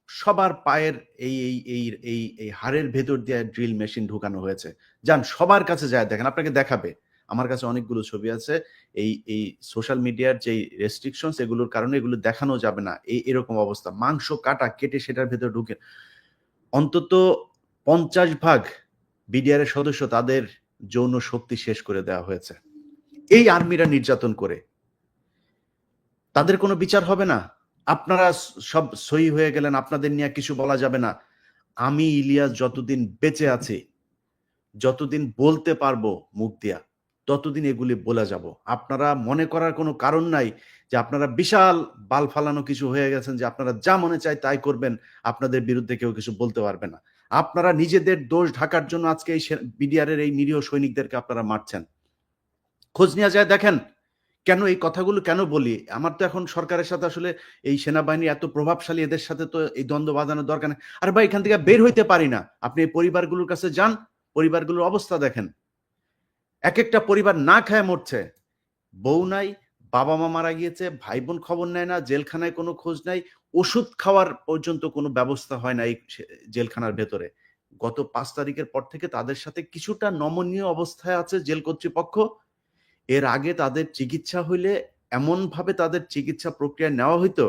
সবার পায়ের এই এই এই এই এই হাড়ের ভেতর দিয়ে ড্রিল মেশিন ঢুকানো হয়েছে। যান সবার কাছে যায় দেখেন, আপনাকে দেখাবে। আমার কাছে অনেকগুলো ছবি আছে। এই সোশ্যাল মিডিয়ার যেই রেস্ট্রিকশনস এগুলোর কারণে এগুলো দেখানো যাবে না। এরকম অবস্থা। মাংস কাটা কেটে সেটার ভেতর ঢুকে অন্তত ৫০ ভাগ বিডিআর এর সদস্য তাদের যৌন শক্তি শেষ করে দেওয়া হয়েছে। এই আর্মিরা নির্যাতন করে। তাদের কোনো বিচার হবে না? আপনারা সব সই হয়ে গেলেন, আপনাদের নিয়ে কিছু বলা যাবে না। আমি ইলিয়াস যতদিন বেঁচে আছি, যতদিন বলতে পারবো মুখ দিয়া, ততদিন এগুলি বলে যাব। আপনারা মনে করার কোনো কারণ নাই যে আপনারা বিশাল বাল ফালানো কিছু হয়ে গেছেন যে আপনারা যা মনে চায় তাই করবেন, আপনাদের বিরুদ্ধে কেউ কিছু বলতে পারবে না। আপনারা নিজেদের দোষ ঢাকার জন্য আজকে এই বিডিআর এর এই নিরীহ সৈনিকদেরকে আপনারা মারছেন। খোঁজ নিয়ে যায় দেখেন। কেন এই কথাগুলো কেন বলি? আমার তো এখন সরকারের সাথে আসলে এই সেনাবাহিনী এত প্রভাবশালী, এদের সাথে তো এই দ্বন্দ্ব বাঁধানোর দরকার নেই। আরে ভাই এখান থেকে বের হইতে পারি না। আপনি এই পরিবারগুলোর কাছে যান, পরিবারগুলোর অবস্থা দেখেন। একেকটা পরিবার না খায় মরছে। বউ নাই, বাবা-মা মারা গিয়েছে, ভাই-বোন খবর নেয় না, জেলখানায় কোনো খোঁজ নাই। ওষুধ খাওয়ার পর্যন্ত কোনো ব্যবস্থা হয় না এই জেলখানার ভেতরে। গত ৫ তারিখের পর থেকে তাদের সাথে কিছুটা নমনীয় অবস্থায় আছে জেল কর্তৃপক্ষ। এর আগে তাদের চিকিৎসা হইলে এমনভাবে তাদের চিকিৎসা প্রক্রিয়া নেওয়া হইতো,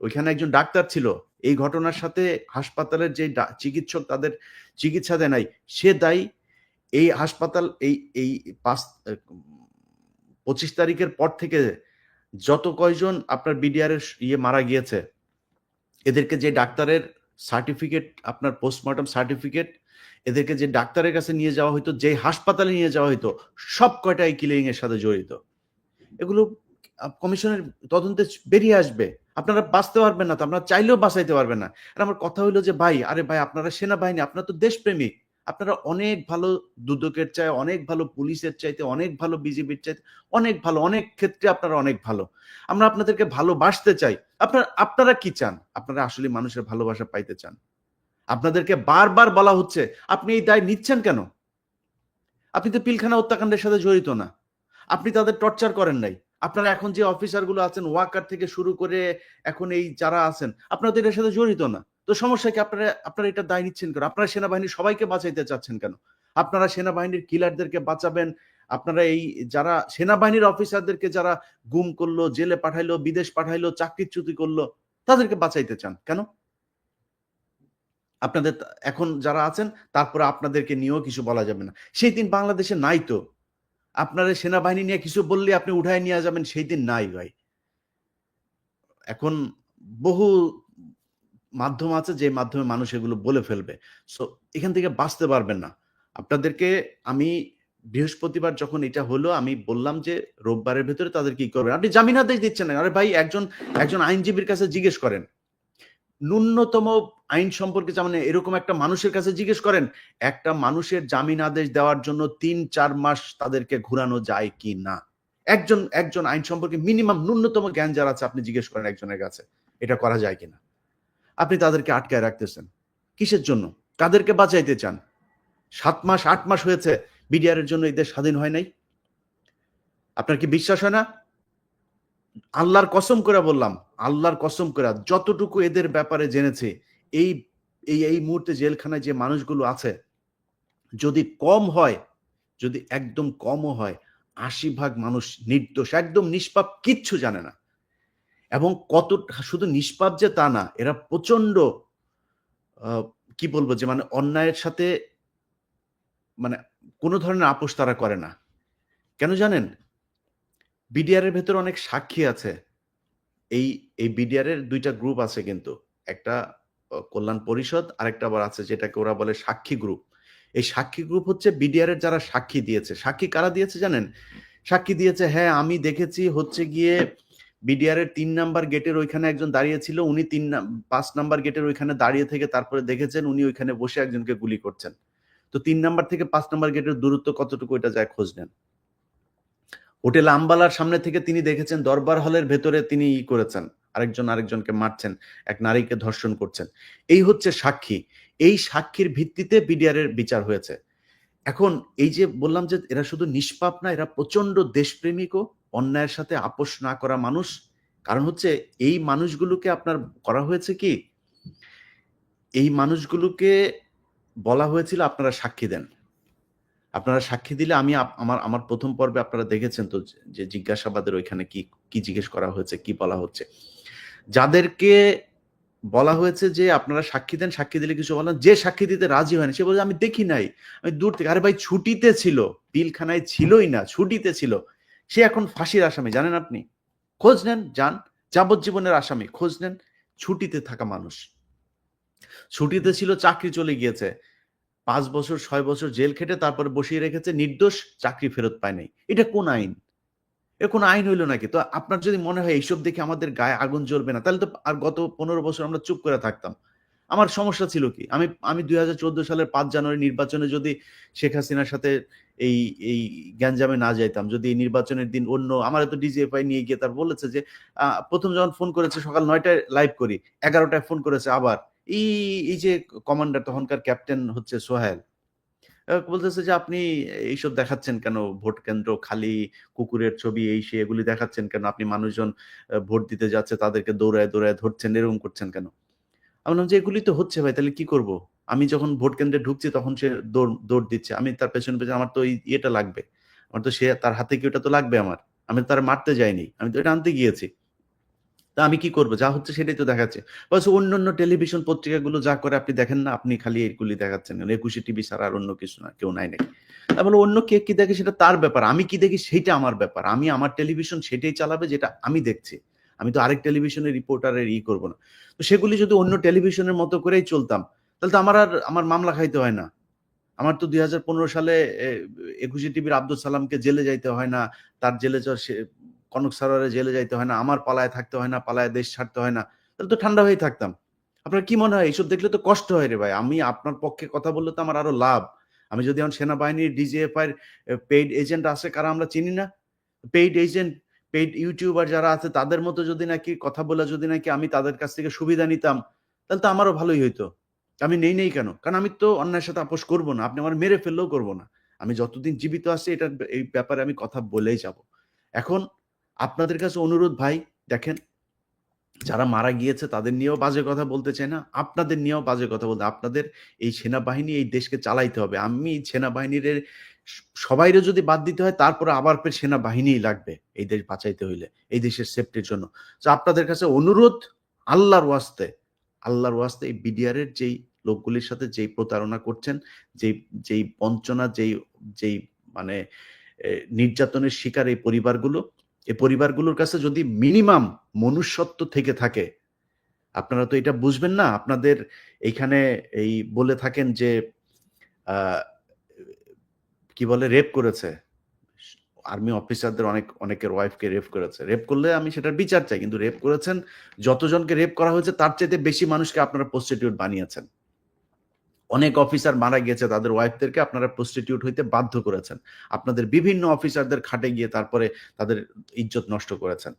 ওইখানে একজন ডাক্তার ছিল। এই ঘটনার সাথে হাসপাতালের যে চিকিৎসক তাদের চিকিৎসা দেয় নাই, সে দায়ী। এই হাসপাতাল এই এই ২৫ তারিখের পর থেকে যত কয়জন আপনার বিডিআর এর মারা গিয়েছে, এদেরকে যে ডাক্তারের সার্টিফিকেট, আপনার পোস্টমর্টম সার্টিফিকেট, এদেরকে যে ডাক্তারের কাছে নিয়ে যাওয়া হইতো, যে হাসপাতালে নিয়ে যাওয়া হইতো, সব কয়টা এই কিলিং এর সাথে জড়িত। এগুলো কমিশনের তদন্তে বেরিয়ে আসবে। আপনারা বাঁচতে পারবেন না তো, আপনারা চাইলেও বাঁচাইতে পারবেন না। আর আমার কথা হইলো যে ভাই, আরে ভাই আপনারা সেনাবাহিনী, আপনারা তো দেশপ্রেমিক। আপনারা অনেক ভালো, দুদকের চায় অনেক ভালো, পুলিশের চাইতে অনেক ভালো, বিজিবির চাইতে অনেক ভালো, অনেক ক্ষেত্রে আপনারা অনেক ভালো। আমরা আপনাদেরকে ভালোবাসতে চাই। আপনারা কি চান? আপনারা আসলে মানুষের ভালোবাসা পাইতে চান। আপনাদেরকে বারবার বলা হচ্ছে, আপনি এই দায় নিচ্ছেন কেন? আপনি তো পিলখানা হত্যাকাণ্ডের সাথে জড়িত না। আপনি তাদের টর্চার করেন নাই। আপনারা এখন যে অফিসারগুলো আছেন, ওয়াকার থেকে শুরু করে এখন এই যারা আছেন, আপনারা তো এটার সাথে জড়িত না। তো সমস্যা কি? আপনারা এটার দায় নিচ্ছেন কেন? আপনারা সেনাবাহিনীর সবাইকে বাঁচাইতে চাচ্ছেন কেন? আপনারা সেনাবাহিনীর কিলারদেরকে বাঁচাবেন। আপনারা এই যারা সেনাবাহিনীর অফিসারদেরকে যারা গুম করলো, জেলে পাঠাইলো, বিদেশ পাঠাইলো, চাকরিচ্যুতি করলো, তাদেরকে বাঁচাইতে চান কেন? আপনাদের এখন যারা আছেন, তারপরে আপনাদেরকে নিয়েও কিছু বলা যাবে না। সেই দিন বাংলাদেশে নাই তো। আপনারা সেনাবাহিনী নিয়ে কিছু বললে আপনি উঠায় নিয়ে যাবেন, সেই দিন নাই ভাই। এখন বহু মাধ্যম আছে যে মাধ্যমে মানুষ এগুলো বলে ফেলবে। সো এখান থেকে বাঁচতে পারবেন না। আপনাদেরকে আমি বৃহস্পতিবার যখন এটা হলো, আমি বললাম যে রোববারের ভেতরে তাদের কি করবেন। আপনি জামিনাদেশ দিচ্ছেন না। আরে ভাই একজন আইনজীবীর কাছে জিজ্ঞেস করেন। ন্যূনতম আইন সম্পর্কে মানে এরকম একটা মানুষের কাছে জিজ্ঞেস করেন, একটা মানুষের জামিন আদেশ দেওয়ার জন্য ৩-৪ মাস তাদেরকে ঘুরানো যায় কি না? একজন আইন সম্পর্কে মিনিমাম ন্যূনতম জ্ঞান যার আছে আপনি জিজ্ঞেস করেন একজনের কাছে, এটা করা যায় কিনা? আপনি তাদেরকে আটকায় রাখতেছেন। কিসের জন্য? কাদেরকে বাঁচাইতে চান? ৭ মাস ৮ মাস হয়েছে বিডিআর এর জন্য এই দেশ স্বাধীন হয় নাই? আপনার কি বিশ্বাস হয় না? আল্লাহর কসম করে বললাম, আল্লাহর কসম করে যতটুকু এদের ব্যাপারে জেনেছি, এই এই মুহূর্তে জেলখানায় যে মানুষগুলো আছে, যদি কম হয়, যদি একদম কমও হয়, ৮০% মানুষ নির্দোষ, একদম নিষ্পাপ, কিচ্ছু জানে না। এবং শুধু নিষ্পাপ যে তা না, এরা প্রচন্ড কি বলবো যে মানে অন্যায়ের সাথে মানে কোনো ধরনের আপোস তারা করে না। কেন জানেন? বিডিআর এর ভেতরে অনেক সাক্ষী আছে। এই এই বিডিআর এর ২ টা গ্রুপ আছে কিন্তু। একটা কল্যাণ পরিষদ, আরেকটা আবার আছে যেটাকে ওরা বলে সাক্ষী গ্রুপ। এই সাক্ষী গ্রুপ হচ্ছে বিডিআর এর যারা সাক্ষী দিয়েছে। সাক্ষী কারা দিয়েছে জানেন? সাক্ষী দিয়েছে, হ্যাঁ, আমি দেখেছি হচ্ছে গিয়ে বিডিআর এর ৩ নাম্বার গেটের ওইখানে একজন দাঁড়িয়ে ছিল। উনি ৫ নাম্বার গেটের ওইখানে দাঁড়িয়ে থেকে তারপরে দেখেছেন উনি ওইখানে বসে একজনকে গুলি করছেন। তো ৩ নাম্বার থেকে ৫ নাম্বার গেটের দূরত্ব কতটুকু এটা যায় খোঁজ নেন। হোটেল আম্বালার সামনে থেকে তিনি দেখেছেন দরবার হলের ভেতরে তিনি করেছেন, আরেকজনকে মারছেন, এক নারীকে ধর্ষণ করছেন। এই হচ্ছে সাক্ষী। এই সাক্ষীর ভিত্তিতে বিডিআর এর বিচার হয়েছে। এখন এই যে বললাম যে এরা শুধু নিষ্পাপ না, এরা প্রচন্ড দেশপ্রেমিকও, অন্যায়ের সাথে আপোস না করা মানুষ। কারণ হচ্ছে এই মানুষগুলোকে আপনার করা হয়েছে কি, এই মানুষগুলোকে বলা হয়েছিল আপনারা সাক্ষী দেন। আপনারা সাক্ষী দিলে আমি আমার ১ম পর্বে আপনারা দেখেছেন তো যে জিজ্ঞাসাবাদের ওইখানে কি জিজ্ঞেস করা হয়েছে, কি বলা হচ্ছে। যাদেরকে বলা হয়েছে যে আপনারা সাক্ষী দেন, সাক্ষী দিলে কিছু বলেন, যে সাক্ষী দিতে রাজি হয়নি সে বলে আমি দেখি নাই, আমি দূর থেকে, আরে ভাই ছুটিতে ছিল, পিলখানায় ছিলই না, ছুটিতে ছিল। সে এখন ফাঁসির আসামি, জানেন আপনি? খোঁজ নেন, যান, যাবজ্জীবনের আসামি, খোঁজ নেন। ছুটিতে থাকা মানুষ, ছুটিতে ছিল, চাকরি চলে গিয়েছে, ৫ বছর ৬ বছর জেল খেটে তারপরে বসিয়ে রেখেছে, নির্দোষ, চাকরি ফেরত পায় নাই। এটা কোন আইন? এর কোন আইন হইল নাকি? তো আপনার যদি মনে হয় এইসব দেখে আমাদের গায়ে আগুন জ্বলবে না, তাহলে তো আর গত ১৫ বছর আমরা চুপ করে থাকতাম। আমার সমস্যা ছিল কি? আমি ২০১৪ সালের ৫ জানুয়ারি নির্বাচনে যদি শেখ হাসিনার সাথে এই এই গ্যাঞ্জামে না যাইতাম, যদি এই নির্বাচনের দিন অন্য আমারে তো ডিজিএফআই নিয়ে গিয়ে তার বলেছে যে ১ম যখন ফোন করেছে সকাল ৯ টায় লাইভ করি, ১১ টায় ফোন করেছে আবার। এই এই যে কমান্ডার তখনকার ক্যাপ্টেন হচ্ছে সোহেল। বলতেছে যে, "আপনি এইসব দেখাচ্ছেন কেন? ভোট কেন্দ্র খালি, কুকুরের ছবি, এই সেই এগুলি দেখাচ্ছেন কেন? আপনি মানুষজন ভোট দিতে যাচ্ছে তাদেরকে দৌড়ায় ধরছেন, এরকম করছেন কেন?" আমি বললাম যে, "এগুলি তো হচ্ছে ভাই, তাহলে কি করব? আমি যখন ভোট কেন্দ্রে ঢুকছি তখন সে দৌড় দিচ্ছে। আমি তার পেছনে আমার তো ওই ইয়েটা লাগবে। আমার তো তার হাতে কি ওটা তো লাগবে আমার। আমি তো তারে মারতে যাইনি। আমি তো এটা আনতে গিয়েছি।" তা আমি কি করব? যা হচ্ছে সেটাই তো দেখাচ্ছে। বলছে অন্যান্য টেলিভিশন পত্রিকাগুলো যা করে আপনি দেখেন না? আপনি খালি এগুলি দেখাচ্ছেন। ২১শে টিভি ছাড়া আর অন্য কিছু না। কেউ নাই নাকি? আমি বললাম, "অন্য কে কি দেখে সেটা তার ব্যাপার। আমি কি দেখি সেইটা আমার ব্যাপার। আমি আমার টেলিভিশন সেটাই চালাবে যেটা আমি দেখছি। আমি তো আরেক টেলিভিশনের রিপোর্টারের করব না।" তো সেগুলি যদি অন্য টেলিভিশনের মতো করেই চলতাম, তাহলে তো আমার মামলা খাইতে হয় না। আমার তো ২০১৫ সালে ২১শে টিভির আব্দুল সালামকে জেলে যাইতে হয় না। তার জেলে যাওয়া কনক সারোয়ারের জেলে যাইতে হয় না। আমার পালায় থাকতে হয় না, পালায় দেশ ছাড়তে হয় না। তাহলে তো ঠান্ডা হয়েই থাকতাম। আপনার কি মনে হয় এইসব দেখলে তো কষ্ট হয় রে ভাই। আমি আপনার পক্ষে কথা বললে তো আমার আরো লাভ। আমি যদি এখন সেনাবাহিনীর ডিজিএফআই এর পেইড এজেন্ট আছে কারা আমরা চিনি না? পেইড এজেন্ট, পেইড ইউটিউবার যারা আছে তাদের মতো যদি নাকি কথা বলে যদি নাকি আমি তাদের কাছ থেকে সুবিধা নিতাম, তাহলে তো আমারও ভালোই হইতো। আমি নেই কেন? কারণ আমি তো অন্যায়ের সাথে আপোস করব না। আপনি আমারে মেরে ফেললেও করব না। আমি যতদিন জীবিত আছি এই ব্যাপারে আমি কথা বলেই যাব। এখন আপনাদের কাছে অনুরোধ ভাই, দেখেন, যারা মারা গিয়েছে তাদের নিয়েও বাজে কথা বলতে চাই না। আপনাদের নিয়েও বাজে কথা বলতে, আপনাদের এই সেনাবাহিনী এই দেশকে চালাইতে হবে। আমি সেনাবাহিনীর সবাইরে যদি বাদ দিতে হয় তারপরে আবার ফের সেনাবাহিনীই লাগবে এই দেশ বাঁচাইতে হইলে, এই দেশের সেফটির জন্য। তো আপনাদের কাছে অনুরোধ, আল্লাহর ওয়াস্তে, আল্লাহর ওয়াস্তে এই বিডিআর এর যেই লোকগুলির সাথে যেই প্রতারণা করছেন, যেই যেই বঞ্চনা, যেই মানে নির্যাতনের শিকার এই পরিবারগুলোর কাছে যদি মিনিমাম মনুষ্যত্ব থেকে থাকে, আপনারা তো এটা বুঝবেন না। আপনাদের এইখানে এই বলে থাকেন যে আ কি বলে রেপ করেছে। আর্মি অফিসারদের অনেকের ওয়াইফকে রেপ করেছে। রেপ করলে আমি সেটার বিচার চাই। কিন্তু রেপ করেছেন, যতজনকে রেপ করা হয়েছে তার চাইতে বেশি মানুষকে আপনারা প্রস্টিটিউট বানিয়েছেন। অনেক অফিসার মারা গিয়েছে, তাদের ওয়াইফদেরকে আপনারা প্রস্টিটিউট হইতে বাধ্য করেছেন। আপনাদের বিভিন্ন অফিসারদের খাটে গিয়ে তারপরে তাদের ইজ্জত নষ্ট করেছেন।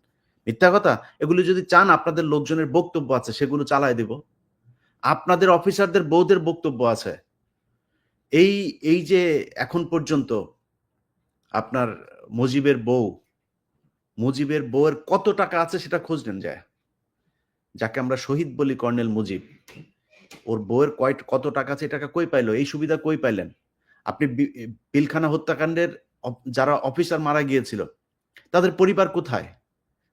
মিথ্যা কথা? এগুলো যদি চান আপনাদের লোকজনের বক্তব্য আছে সেগুলো চালায় দিব। আপনাদের অফিসারদের বউদের বক্তব্য আছে। এই এই যে এখন পর্যন্ত আপনার মুজিবের বউ, মুজিবের বউয়ের কত টাকা আছে সেটা খোঁজ নেন যায়। যাকে আমরা শহীদ বলি কর্নেল মুজিব। ওর বউয়ের কত টাকা আছে, এই টাকা কই পাইল? এই সুবিধা কই পাইলেন? আপনি পিলখানা হত্যাকাণ্ডের যারা অফিসার মারা গিয়েছিল তাদের পরিবার কোথায়?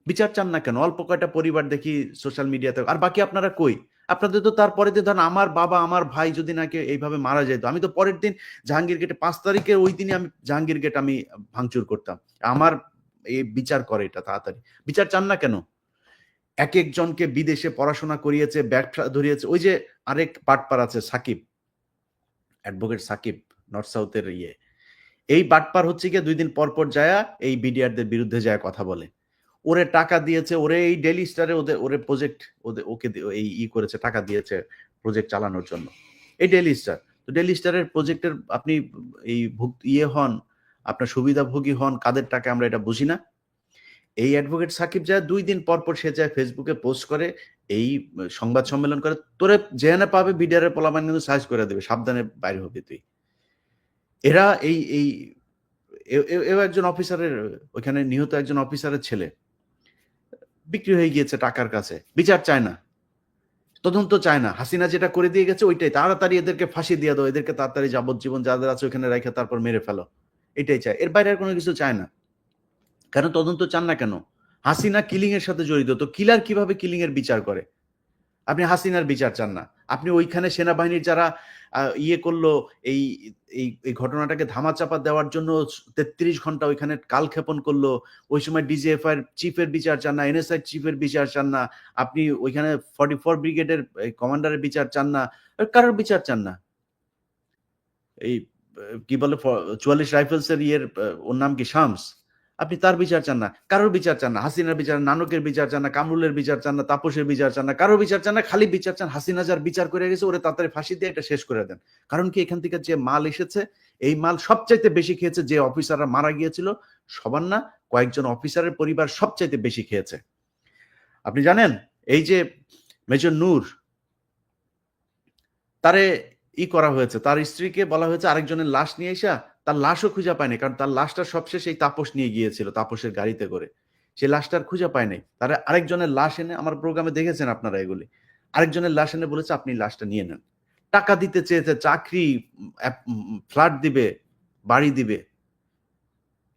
বিচার চান না কেন? অল্প কয়টা পরিবার দেখি সোশ্যাল মিডিয়াতে, আর বাকি আপনারা কই? আপনাদের তো তারপরের দিন, ধরেন আমার বাবা আমার ভাই যদি নাকি এইভাবে মারা যেত, আমি তো পরের দিন জাহাঙ্গীর গেটে ৫ তারিখে ওই দিনই আমি জাহাঙ্গীর গেট আমি ভাঙচুর করতাম। আমার এই বিচার করে এটা তাড়াতাড়ি। বিচার চান না কেন? একেকজনকে বিদেশে পড়াশোনা করিয়েছে, ব্যবসা ধরিয়েছে। ওই যে আরেক বাটপার আছে সাকিব, অ্যাডভোকেট সাকিব, নর্থ সাউথের এই বাটপার হচ্ছে গিয়ে ২ দিন পর যায়া এই বিডিআরদের বিরুদ্ধে যায়া কথা বলে। ওরে টাকা দিয়েছে, ওরে এই ডেইলি স্টারে ওরে প্রজেক্ট ওকে এই করেছে, টাকা দিয়েছে প্রজেক্ট চালানোর জন্য। এই ডেইলি স্টার। তো ডেইলি স্টারের প্রজেক্টের আপনি এই হন, আপনার সুবিধাভোগী হন, কাদের টাকা আমরা এটা বুঝি না? এই অ্যাডভোকেট সাকিব যায় ২ দিন পর সে যায় ফেসবুকে পোস্ট করে, এই সংবাদ সম্মেলন করে, তোরে যেখানে পাবে বিডিআর এর পোলাপান কিন্তু সার্চ করে দেবে, সাবধানে বাইরে হবি তুই। এরা এই এও একজন অফিসারের, ওইখানে নিহত একজন অফিসারের ছেলে বিক্রি হয়ে গিয়েছে টাকার কাছে। বিচার চায় না, তদন্ত চায় না। হাসিনা যেটা করে দিয়ে গেছে ওইটাই, তাড়াতাড়ি এদেরকে ফাঁসি দিয়ে দাও, এদেরকে তাড়াতাড়ি যাবজ্জীবন যাদের আছে ওইখানে রাইখা তারপর মেরে ফেলো, এটাই চায়। এর বাইরে আর কোনো কিছু চায় না। কেন তদন্ত চান না কেন? হাসিনা কিলিং এর সাথে জড়িত, তো কিলার কিভাবে কিলিং এর বিচার করে? আপনি হাসিনার বিচার চান না। আপনি ওইখানে সেনাবাহিনীর যারা করলো এই এই ঘটনাটাকে ধামাচাপা দেওয়ার জন্য ৩৩ ঘন্টা ওইখানে কালক্ষেপণ করলো। ওই সময় ডিজিএফআই এর চিফের বিচার চান না, এনএসআই চিফের বিচার চান না। আপনি ওইখানে 44 ব্রিগেডের কমান্ডারের বিচার চান না। কারোর বিচার চান না। এই কি বলে ৪৪ রাইফেলস এর ওর নাম কি শামস? আপনি তার বিচার চান না, কারোর বিচার চান না। হাসিনার বিচার, নানকের বিচার চান না, কামরুলের বিচার চান না, তাপসের বিচার চান না, কারোর বিচার চান না। খালি বিচার চান হাসিনা যার বিচার করে গেছে ওরে তাড়াতাড়ি ফাঁসি দিয়ে এটা শেষ করে দেন। কারণ কি, এখান থেকে যে মাল এসেছে এই মাল সবচাইতে বেশি খেয়েছে যে অফিসাররা মারা গিয়েছিল, সবার না, কয়েকজন অফিসারের পরিবার সবচাইতে বেশি খেয়েছে। আপনি জানেন এই যে মেজর নূর, তারে করা হয়েছে, তার স্ত্রীকে বলা হয়েছে আরেকজনের লাশ নিয়ে এসা, তার লাশও খুঁজে পায়নি, কারণ তার লাশটা সবশেষ এই তাপস নিয়ে গিয়েছিল তাপসের গাড়িতে করে। সেই লাশটার খুঁজে পায় নাই। তারা আরেকজনের লাশ এনে, আমার প্রোগ্রামে দেখেছেন আপনারা এগুলি, আরেকজনের লাশ এনে বলেছে আপনি লাশটা নিয়ে নেন। টাকা দিতে চেয়েছে, চাকরি, ফ্ল্যাট দিবে, বাড়ি দিবে।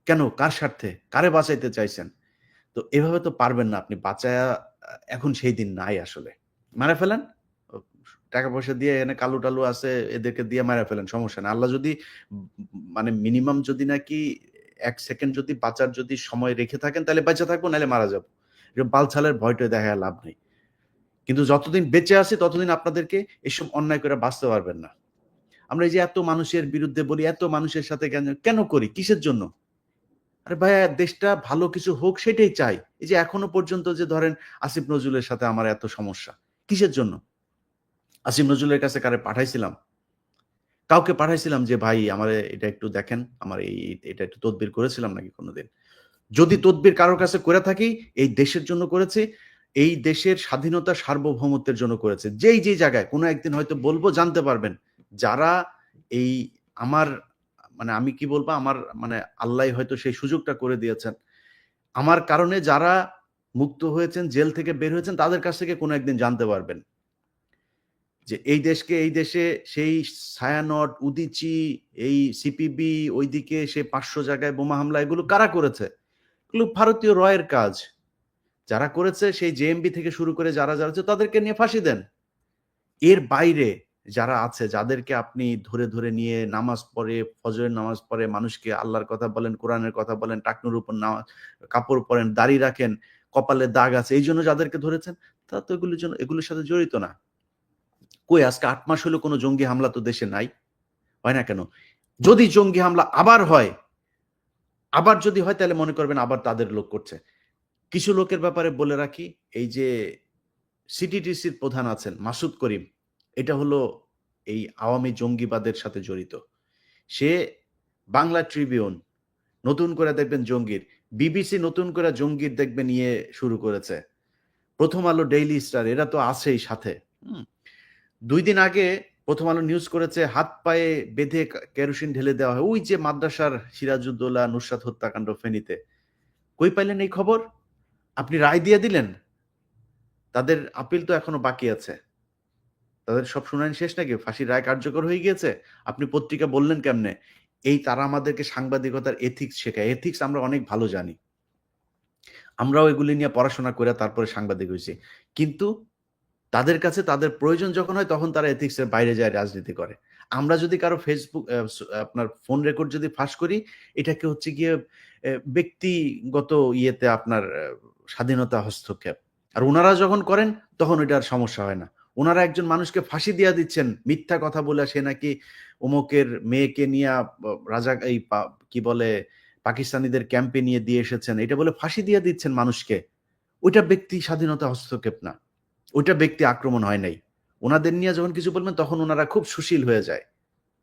কেন? কার স্বার্থে? কারে বাঁচাইতে চাইছেন? তো এভাবে তো পারবেন না আপনি বাঁচায়া। এখন সেই দিন নাই আসলে। মেরে ফেলেন। টাকা পয়সা দিয়ে এখানে কালু-টালু আছে, এদেরকে দিয়ে মাইরা ফেলেন, সমস্যা নাই। আল্লাহ যদি মানে মিনিমাম যদি নাকি ১ সেকেন্ড যদি বাঁচার যদি সময় রেখে থাকেন তাহলে বাইচা থাকবো, নাইলে মারা যাবো। এরকম বালছালের ভয়-টয় দেখায়া লাভ নেই। কিন্তু যতদিন বেঁচে আছি ততদিন আপনাদেরকে এসব অন্যায় করে বাঁচতে পারবেন না। আমরা এই যে এত মানুষের বিরুদ্ধে বলি, এত মানুষের সাথে কেন করি? কিসের জন্য? আরে ভাইয়া, দেশটা ভালো কিছু হোক সেটাই চাই। এই যে এখনো পর্যন্ত যে ধরেন আসিফ নজরুলের সাথে আমার এত সমস্যা, কিসের জন্য? আসিফ নজরুলের কাছে কারে পাঠাইছিলাম? কাউকে পাঠাইছিলাম যে ভাই আমারে এটা একটু দেখেন, আমার এটা একটু তদবির করেছিলাম নাকি কোনোদিন? যদি তদবির কারোর কাছে করে থাকি, এই দেশের জন্য করেছি, এই দেশের স্বাধীনতা সার্বভৌমত্বের জন্য করেছি। যেই জায়গায় কোনো একদিন হয়তো বলবো, জানতে পারবেন যারা এই আমার মানে আমি কি বলবো, আমার মানে আল্লাহ হয়তো সেই সুযোগটা করে দিয়েছেন। আমার কারণে যারা মুক্ত হয়েছেন, জেল থেকে বের হয়েছেন, তাদের কাছ থেকে কোনো একদিন জানতে পারবেন যে এই দেশে সেই ছায়ানট, উদীচী, এই সিপিবি, ওইদিকে সে ৫০০ জায়গায় বোমা হামলা, এগুলো কারা করেছে? এগুলো ভারতীয় রয়ের কাজ। যারা করেছে সেই জেএমবি থেকে শুরু করে যারা আছে তাদেরকে নিয়ে ফাঁসি দেন। এর বাইরে যারা আছে, যাদেরকে আপনি ধরে নিয়ে নামাজ পড়ে, ফজরের নামাজ পড়ে, মানুষকে আল্লাহর কথা বলেন, কোরআনের কথা বলেন, টাকনুর উপর কাপড় পরেন, দাড়ি রাখেন, কপালে দাগ আছে, এইজন্য যাদেরকে ধরেছেন, তারা তো এগুলোর সাথে জড়িত না। কই আজকে ৮ মাস হলো কোনো জঙ্গি হামলা তো দেশে নাই। হয় না কেন? যদি জঙ্গি হামলা আবার যদি হয় তাহলে মনে করবেন আবার তাদের লোক করছে। কিছু লোকের ব্যাপারে বলে রাখি, এই যে সিটিটিসির প্রধান আছেন মাসুদ করিম, এটা হলো এই আওয়ামী জঙ্গিবাদের সাথে জড়িত। সে বাংলা ট্রিবিউন নতুন করে দেখবেন জঙ্গির, বিবিসি নতুন করে জঙ্গির দেখবেন শুরু করেছে। প্রথম আলো, ডেইলি স্টার, এরা তো আছেই সাথে। ২ দিন আগে প্রথম আলো নিউজ করেছে হাত পায়ে বেঁধে কেরোসিন ঢেলে দেওয়া হয় ওই যে মাদ্রাসার সিরাজউদ্দৌলা নুসরাত হত্যাকাণ্ড ফেনীতে। কই পাইলেন এই খবর? আপনি রায় দিয়ে দিলেন? তাদের আপিল তো এখনো বাকি আছে। তাদের সব শুনানি শেষ নাকি? ফাঁসির রায় কার্যকর হয়ে গিয়েছে? আপনি পত্রিকা বললেন কেমনে? তারা আমাদেরকে সাংবাদিকতার এথিক্স শেখায়। এথিক্স আমরা অনেক ভালো জানি। আমরাও এগুলি নিয়ে পড়াশোনা করে তারপরে সাংবাদিক হইছি। কিন্তু তাদের কাছে তাদের প্রয়োজন যখন হয় তখন তারা এথিক্স এর বাইরে যায় রাজনীতি করে। আমরা যদি কারো ফেসবুক আপনার ফোন রেকর্ড যদি ফাঁস করি, এটাকে হচ্ছে গিয়ে ব্যক্তিগত ইয়েতে আপনার স্বাধীনতা হস্তক্ষেপ। আর উনারা যখন করেন তখন ওইটা আর সমস্যা হয় না। উনারা একজন মানুষকে ফাঁসি দিয়া দিচ্ছেন মিথ্যা কথা বলে সে নাকি অমুকের মেয়েকে নিয়া রাজা কি বলে পাকিস্তানিদের ক্যাম্পে নিয়ে দিয়ে এসেছেন। এটা বলে ফাঁসি দিয়া দিচ্ছেন মানুষকে। ওইটা ব্যক্তি স্বাধীনতা হস্তক্ষেপ না। ওইটা ব্যক্তি আক্রমণ হয় নাই। উনাদের নিয়ে যখন কিছু বলবেন তখন উনারা খুব সুশীল হয়ে যায়।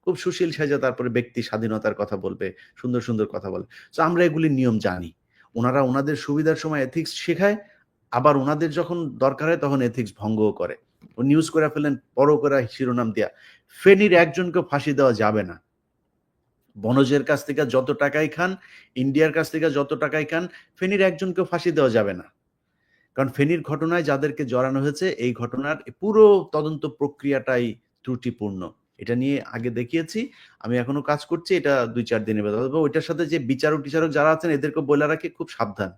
খুব সুশীল সেজে তারপরে ব্যক্তি স্বাধীনতার কথা বলবে, সুন্দর, সুন্দর কথা বলে। সো আমরা এগুলির নিয়ম জানি। উনারা উনাদের সুবিধার সময় এথিক্স শেখায়, আবার উনাদের যখন দরকার হয় তখন এথিক্স ভঙ্গও করে। নিউজ করে ফেলেন বড় করে শিরোনাম দিয়া। ফেনীর একজনকেও ফাঁসি দেওয়া যাবে না। বনজের কাছ থেকে যত টাকাই খান, ইন্ডিয়ার কাছ থেকে যত টাকাই খান, ফেনীর একজনকেও ফাঁসি দেওয়া যাবে না। কারণ ফেনীর ঘটনায় যাদেরকে জড়ানো হয়েছে এই ঘটনার পুরো তদন্ত প্রক্রিয়াটাই ত্রুটিপূর্ণ। এটা নিয়ে আগে দেখিয়েছি। আমি এখনো কাজ করছি। এটা ২-৪ দিনের ভেতর। তবে ওইটার সাথে যে বিচারক-টিচারক যারা আছেন এদেরকে বইলা রাখি খুব সাবধান।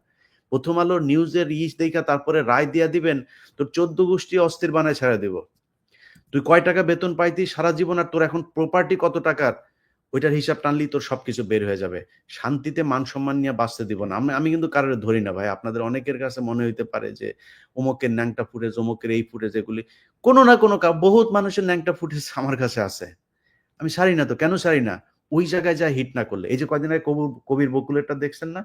'প্রথম আলোর নিউজের দেইখা তারপরে রায় দিয়া দিবেন, তোর ১৪ গোষ্ঠী অস্থির বানায় ছাইড়া দিব। তুই কয় টাকা বেতন পাইতিস সারা জীবন আর তোর এখন প্রপার্টি কত টাকার ওইটার হিসাব টানলেই তোর সবকিছু বের হয়ে যাবে। শান্তিতে মান সম্মান নিয়ে বাঁচতে দিব না। আমি কিন্তু কারোর ধরি না ভাই। আপনাদের অনেকের কাছে মনে হইতে পারে যে অমুকের ন্যাংটা ফুটেজ, অমুকের এই ফুটেজ এগুলি। কোন না কোন বহুত মানুষের ন্যাংটা ফুটেজ আমার কাছে আছে। আমি ছাড়ি না তো। কেন ছাড়ি না? ওই জায়গায় যায় হিট না করলে। এই যে কয়দিন আগে কবির বকুলেরটা দেখছেন না?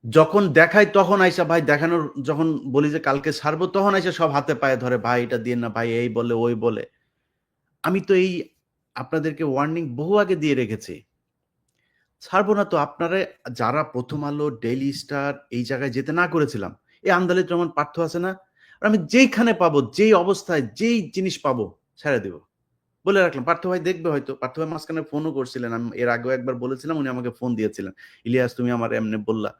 যখন দেখাই তখন আইসা ভাই দেখানোর যখন বলি যে কালকে ছাড়বো তখন আইসা সব হাতে পায়ে ধরে, "ভাই এটা দিয়েন না ভাই" এই বলে, ওই বলে। আমি তো আপনাদেরকে ওয়ার্নিং বহু আগে দিয়ে রেখেছি। ছাড়বো না তো আপনারে যারা 'প্রথম আলো', 'ডেইলি স্টার' এই জায়গায় যেতে না করেছিলাম। এই আমদালিত রহমান পার্থ আছে না? আর আমি যেইখানে পাবো, যেই অবস্থায়, যেই জিনিস পাবো ছেড়ে দিব। বলে রাখলাম। পার্থ ভাই দেখবে হয়তো। পার্থ ভাই মাঝখানে ফোনও করছিলেন। আমি এর আগেও একবার বলেছিলাম, উনি আমাকে ফোন দিয়েছিলেন। "ইলিয়াস তুমি আমারে এমনে বললা।"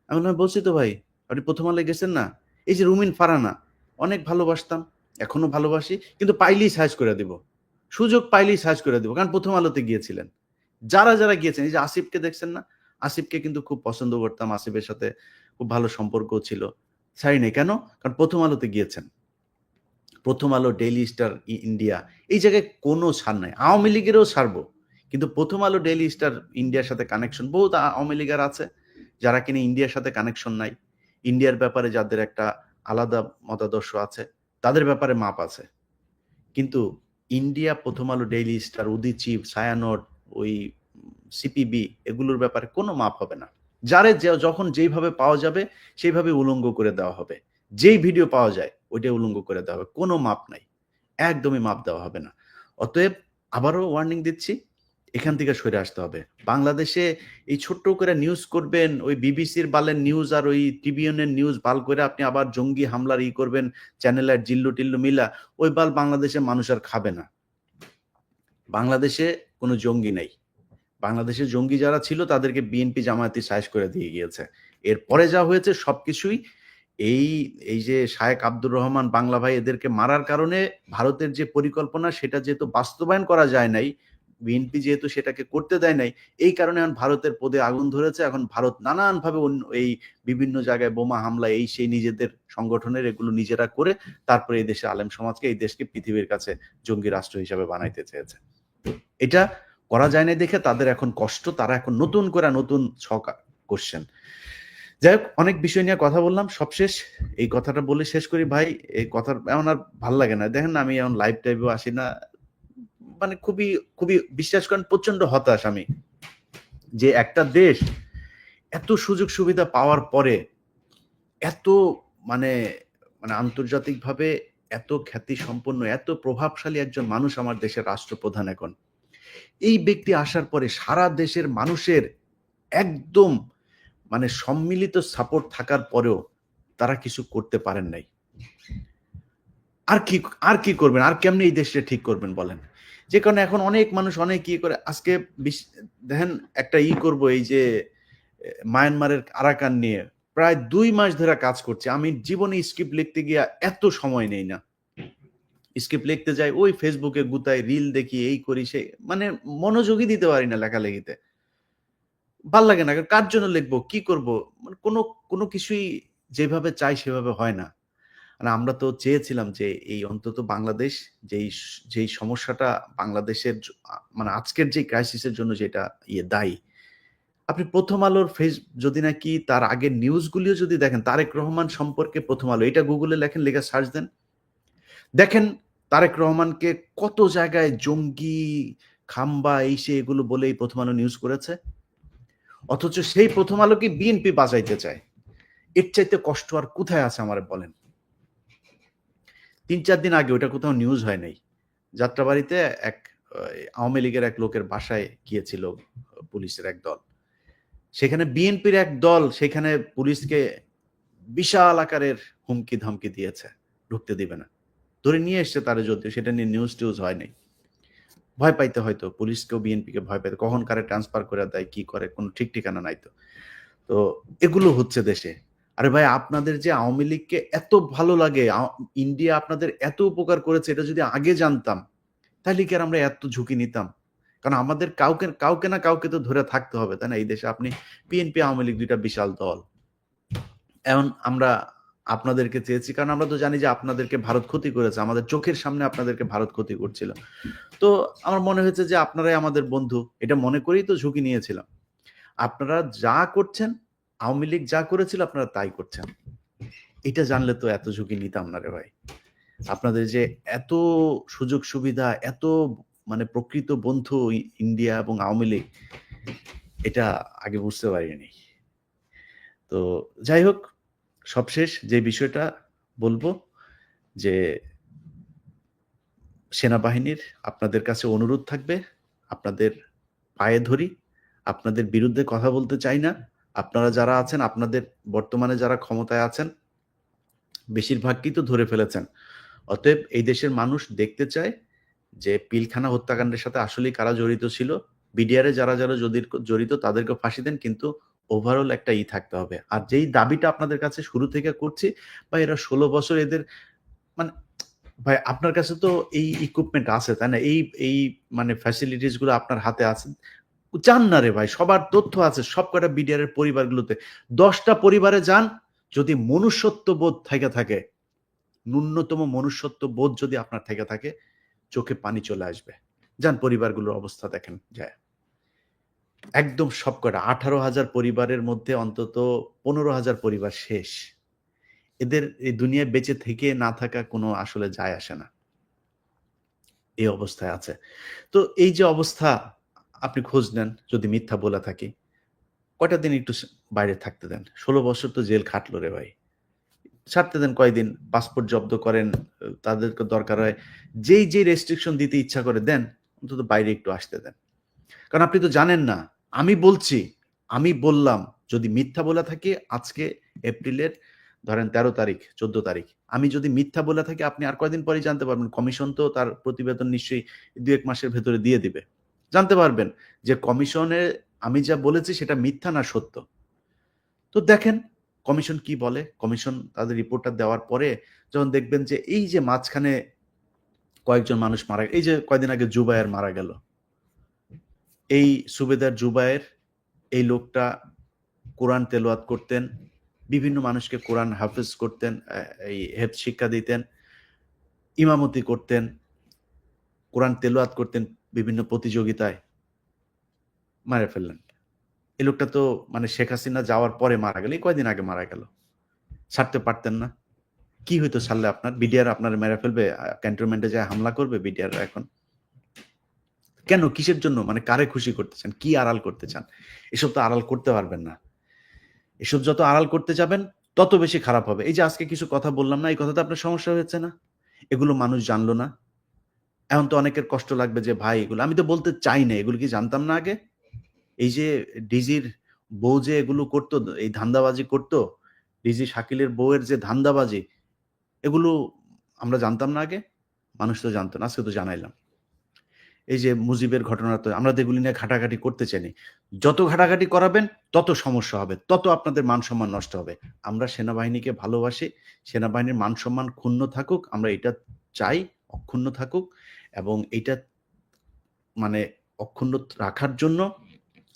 আমি বললাম, "বলছি তো ভাই। আপনি 'প্রথম আলোয়' গেছেন না? এই যে রুমিন ফারহানা, অনেক ভালোবাসতাম। এখনো ভালোবাসি। কিন্তু পাইলেই সাইজ করে দিব। সুযোগ পাইলেই সাইজ করে দিব। কারণ 'প্রথম আলোতে' গিয়েছিলেন। যারা গিয়েছেন, এই যে আসিফকে দেখছেন না? আসিফকে কিন্তু খুব পছন্দ করতাম। আসিফের সাথে খুব ভালো সম্পর্কও ছিল। ছাড়ি নাই। কেন? কারণ 'প্রথম আলোতে' গিয়েছেন। 'প্রথম আলো', 'ডেইলি স্টার', ইন্ডিয়া এই জায়গায় কোনো ছাড় নাই। আওয়ামী লীগেরও ছাড়বো। কিন্তু 'প্রথম আলো', 'ডেইলি স্টার' ইন্ডিয়ার সাথে কানেকশন বহুত আওয়ামী লীগের আছে, যারা কিনা ইন্ডিয়ার সাথে কানেকশন নাই। ইন্ডিয়ার ব্যাপারে যাদের একটা আলাদা মতাদর্শ আছে, তাদের ব্যাপারে মাপ আছে। কিন্তু ইন্ডিয়া, 'প্রথম আলো', 'ডেইলি স্টার', 'উদীচী', 'ছায়ানট', ওই সিপিবি এগুলোর ব্যাপারে কোনো মাপ হবে না। যখন যেইভাবে পাওয়া যাবে সেইভাবে উলঙ্গ করে দেওয়া হবে। যেই ভিডিও পাওয়া যায় ওইটাই উলঙ্গ করে দেওয়া হবে। কোনো মাপ নাই। একদমই মাপ দেওয়া হবে না। অতএব আবারও ওয়ার্নিং দিচ্ছি, এখান থেকে সরে আসতে হবে। বাংলাদেশে এই ছোট্ট করে নিউজ করবেন, ওই বিবিসির বালের নিউজ আর ওই টিবিএনের নিউজ বাল করে আপনি আবার জঙ্গি হামলার করবেন, চ্যানেলের জিল্লু-টিল্লু মিলা, ওই বাল বাংলাদেশের মানুষ আর খাবে না। বাংলাদেশে কোনো জঙ্গি নাই। বাংলাদেশে জঙ্গি যারা ছিল তাদেরকে বিএনপি জামায়াতি সাইজ করে দিয়ে গিয়েছে। এরপরে যা হয়েছে সবকিছুই এই এই যে শায়েখ আব্দুর রহমান বাংলা ভাই এদেরকে মারার কারণে ভারতের যে পরিকল্পনা সেটা যেহেতু বাস্তবায়ন করা যায় নাই, বিএনপি যেহেতু সেটাকে করতে দেয় নাই, এই কারণে এখন ভারতের পদে আগুন ধরেছে। এখন ভারত নানানভাবে এই বিভিন্ন জায়গায় বোমা হামলা এই সেই নিজেদের সংগঠনের এগুলো নিজেরা করে তারপরে এই দেশের আলেম সমাজকে, এই দেশকে পৃথিবীর কাছে জঙ্গি রাষ্ট্র হিসাবে বানাইতে চেয়েছে। এটা করা যায় না দেখে তাদের এখন কষ্ট, তারা এখন নতুন করে নতুন ছক করছেন। যাই হোক, অনেক বিষয় নিয়ে কথা বললাম। সবশেষ এই কথাটা বলে শেষ করি ভাই। এই কথা এমন আর ভাল লাগে না। দেখেন না আমি এখন লাইভ টাইভেও আসি না। মানে খুবই বিশ্বাস করেন প্রচন্ড হতাশ আমি। যে একটা দেশ এত সুযোগ সুবিধা পাওয়ার পরে এত মানে মানে আন্তর্জাতিকভাবে এত খ্যাতি সম্পন্ন, এত প্রভাবশালী একজন মানুষ আমার দেশের রাষ্ট্রপ্রধান এখন। এই ব্যক্তি আসার পরে সারা দেশের মানুষের একদম মানে সম্মিলিত সাপোর্ট থাকার পরেও তারা কিছু করতে পারেন নাই। আর কি করবেন? আর কেমনে এই দেশটা ঠিক করবেন বলেন? যে কারণে এখন অনেক মানুষ অনেক করে আজকে দেখেন একটা করব এই যে মায়ানমারের আরাকান নিয়ে প্রায় ২ মাস ধরে কাজ করছি। আমি জীবনে স্ক্রিপ্ট লিখতে গিয়ে এত সময় নেই না। স্ক্রিপ্ট লিখতে যাই, ওই ফেসবুকে গুতাই, রিল দেখি, এই করি, সেই, মানে মনোযোগই দিতে পারি না লেখালেখিতে। ভাল লাগে না। কার জন্য লিখবো? কি করব? মানে কোনো কিছুই যেভাবে চাই সেভাবে হয় না। মানে আমরা তো চেয়েছিলাম যে এই অন্তত বাংলাদেশ যেই সমস্যাটা বাংলাদেশের মানে আজকের যে ক্রাইসিসের জন্য যেটা দায়ী। আপনি 'প্রথম আলোর' যদি নাকি তার আগের নিউজগুলিও যদি দেখেন, তারেক রহমান সম্পর্কে 'প্রথম আলো' এটা গুগলে লেখেন, লিখে সার্চ দেন। দেখেন তারেক রহমানকে কত জায়গায় জঙ্গি, খাম্বা, এই সেই এগুলো বলেই 'প্রথম আলো' নিউজ করেছে। অথচ সেই 'প্রথম আলোকে' বিএনপি বাঁচাইতে চায়। এর চাইতে কষ্ট আর কোথায় আছে আমারে বলেন? ৩-৪ দিন আগে ওটা কোথাও নিউজ হয় নাই। যাত্রাবাড়ীতে এক আওয়ামী লীগের এক লোকের বাসায় গিয়েছিল পুলিশের এক দল। সেখানে বিএনপির এক দল সেখানে পুলিশকে বিশাল আকারের হুমকি-ধামকি দিয়েছে। ঢুকতে দিবে না। ধরে নিয়ে এসছে তারা, যদিও সেটা নিয়ে নিউজ-টিউজ হয় নাই। ভয় পাইতে হয়তো পুলিশকেও বিএনপিকে ভয় পাইতে। কখন কারে ট্রান্সফার করে দেয়, কি করে, কোনো ঠিক ঠিকানা নাই তো। তো এগুলো হচ্ছে দেশে। আরে ভাই, আপনাদের যে আওয়ামী লীগকে এত ভালো লাগে, ইন্ডিয়া আপনাদের এত উপকার করেছে, এটা যদি আগে জানতাম, তাহলে কি আর আমরা এত ঝুঁকি নিতাম? কারণ আমাদের কাউকে না কাউকে তো ধরে থাকতে হবে, তাই না? এই দেশে আপনি বিএনপি, আওয়ামী লীগ ২ টা বিশাল দল। এখন আমরা আপনাদেরকে চেয়েছি কারণ আমরা তো জানি যে আপনাদেরকে ভারত ক্ষতি করেছে। আমাদের চোখের সামনে আপনাদেরকে ভারত ক্ষতি করছিল। তো আমার মনে হয়েছে যে আপনারাই আমাদের বন্ধু। এটা মনে করেই তো ঝুঁকি নিয়েছিলাম। আপনারা যা করছেন, আওয়ামী লীগ যা করেছিল আপনারা তাই করছেন। এটা জানলে তো এত ঝুঁকি নিতাম না রে ভাই। আপনাদের যে এত সুযোগ সুবিধা, এত মানে প্রকৃত বন্ধু ইন্ডিয়া এবং আওয়ামী লীগ, এটা আগে বুঝতে পারিনি। তো যাই হোক, সবশেষ যে বিষয়টা বলবো যে সেনাবাহিনীর আপনাদের কাছে অনুরোধ থাকবে, আপনাদের পায়ে ধরি, আপনাদের বিরুদ্ধে কথা বলতে চাই না। আপনারা যারা আছেন, আপনাদের বর্তমানে যারা ক্ষমতায় আছেন, বেশিরভাগকেই তো ধরে ফেলেছেন। অতএব এই দেশের মানুষ দেখতে চায় যে পিলখানা হত্যাকাণ্ডের সাথে আসলেই কারা জড়িত ছিল। বিডিআরে যারা জড়িত তাদেরকেও ফাঁসি দেন, কিন্তু ওভারঅল একটা থাকতে হবে। আর যেই দাবিটা আপনাদের কাছে শুরু থেকে করছি, বা এরা ১৬ বছর এদের মানে ভাই আপনার কাছে তো এই ইকুইপমেন্ট আছে, তাই না? এই মানে ফ্যাসিলিটিস গুলো আপনার হাতে আছে। যান না রে ভাই, সবার তথ্য আছে সবকটা বিডিআর এর পরিবারগুলোতে। ১০ টা পরিবারে যান, যদি মনুষ্যত্ব বোধ থেকে থাকে, ন্যূনতম মনুষ্যত্ব বোধ যদি আপনার থেকে থাকে, চোখে পানি চলে আসবে। যান পরিবারগুলোর অবস্থা দেখেন যায়। একদম সবকটা ১৮,০০০ পরিবারের মধ্যে অন্তত ১৫,০০০ পরিবার শেষ। এদের এই দুনিয়ায় বেঁচে থেকে না থাকা কোনো আসলে যায় আসে না। এই অবস্থায় আছে। তো এই যে অবস্থা, আপনি খোঁজ নেন যদি মিথ্যা বলে থাকি। কয়টা দিন একটু বাইরে থাকতে দেন। ১৬ বছর তো জেল খাটলো রে ভাই। ছাড়তে দেন কয়দিন, পাসপোর্ট জব্দ করেন, তাদেরকে দরকার হয় যেই রেস্ট্রিকশন দিতে ইচ্ছা করে দেন, অন্তত বাইরে একটু আসতে দেন। কারণ আপনি তো জানেন না। আমি বলছি, আমি বললাম, যদি মিথ্যা বলে থাকি, আজকে এপ্রিলের ধরেন ১৩ তারিখ, ১৪ তারিখ। আমি যদি মিথ্যা বলে থাকি, আপনি আর কয়দিন পরেই জানতে পারবেন। কমিশন তো তার প্রতিবেদন নিশ্চয়ই ২-১ মাসের ভেতরে দিয়ে দিবে। জানতে পারবেন যে কমিশনে আমি যা বলেছি সেটা মিথ্যা না সত্য। তো দেখেন কমিশন কি বলে। কমিশন তাদের রিপোর্টটা দেওয়ার পরে যখন দেখবেন যে এই যে মাঝখানে কয়েকজন মানুষ মারা, এই যে কয়দিন আগে জুবায়ের মারা গেল। এই সুবেদার জুবায়ের, এই লোকটা কোরআন তেলাওয়াত করতেন, বিভিন্ন মানুষকে কোরআন হাফেজ করতেন, এই হেফজ শিক্ষা দিতেন, ইমামতি করতেন, কোরআন তেলাওয়াত করতেন বিভিন্ন প্রতিযোগিতায়। মারা ফেললেন। এই লোকটা তো মানে শেখ হাসিনা যাওয়ার পরে মারা গেল। এই কয়দিন আগে মারা গেল। ছাড়তে পারতেন না? কি হইতো ছাড়লে আপনার? বিডিআর আপনারে মেরে ফেলবে, ক্যান্টনমেন্টে যেয়ে হামলা করবে বিডিআররা এখন? কেন? কিসের জন্য? মানে কারে খুশি করতে চান? কি আড়াল করতে চান? এসব তো আড়াল করতে পারবেন না। এসব যত আড়াল করতে যাবেন, তত বেশি খারাপ হবে। এই যে আজকে কিছু কথা বললাম না, এই কথাতে আপনার সমস্যা হয়েছে না? এগুলো মানুষ জানলো না। এখন তো অনেকের কষ্ট লাগবে যে ভাই এগুলো আমি তো বলতে চাই না। এগুলো কি জানতাম না আগে? এই যে ডিজির বউ যে এগুলো করতো, এই ধান্দাবাজি করতো, ডিজি শাকিলের বউয়ের যে ধান্দাবাজি, এগুলো আমরা জানতাম না আগে? মানুষ তো জানতো না। আজকে তো জানাইলাম। এই যে মুজিবের ঘটনা, তো আমরা তো এগুলি নিয়ে ঘাটাঘাটি করতে চাইনি। যত ঘাটাঘাটি করাবেন তত সমস্যা হবে, তত আপনাদের মান-সম্মান নষ্ট হবে। আমরা সেনাবাহিনীকে ভালোবাসি। সেনাবাহিনীর মান-সম্মান ক্ষুণ্ণ থাকুক, আমরা এটা চাই। অক্ষুণ্ণ থাকুক এবং এইটা মানে অক্ষুণ্ণ রাখার জন্য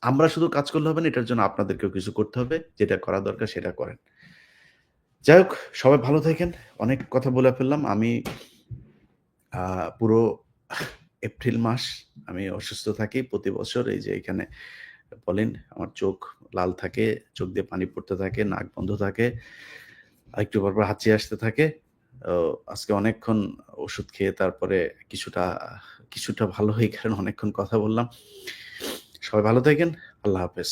আমরা শুধু কাজ করলে হবে না, এটার জন্য আপনাদেরকেও কিছু করতে হবে। যেটা করা দরকার সেটা করেন। যাই হোক, সবাই ভালো থাকেন। অনেক কথা বলে ফেললাম। আমি পুরো এপ্রিল মাস আমি অসুস্থ থাকি প্রতি বছর। এই যে এখানে বলেন আমার চোখ লাল থাকে, চোখ দিয়ে পানি পড়তে থাকে, নাক বন্ধ থাকে। একটু পরপর হাঁচি আসতে থাকে। ও আজকে অনেকক্ষণ ওষুধ খেয়ে তারপরে কিছুটা ভালো হই কারণ অনেকক্ষণ কথা বললাম। সবাই ভালো থাকেন। আল্লাহ হাফেজ।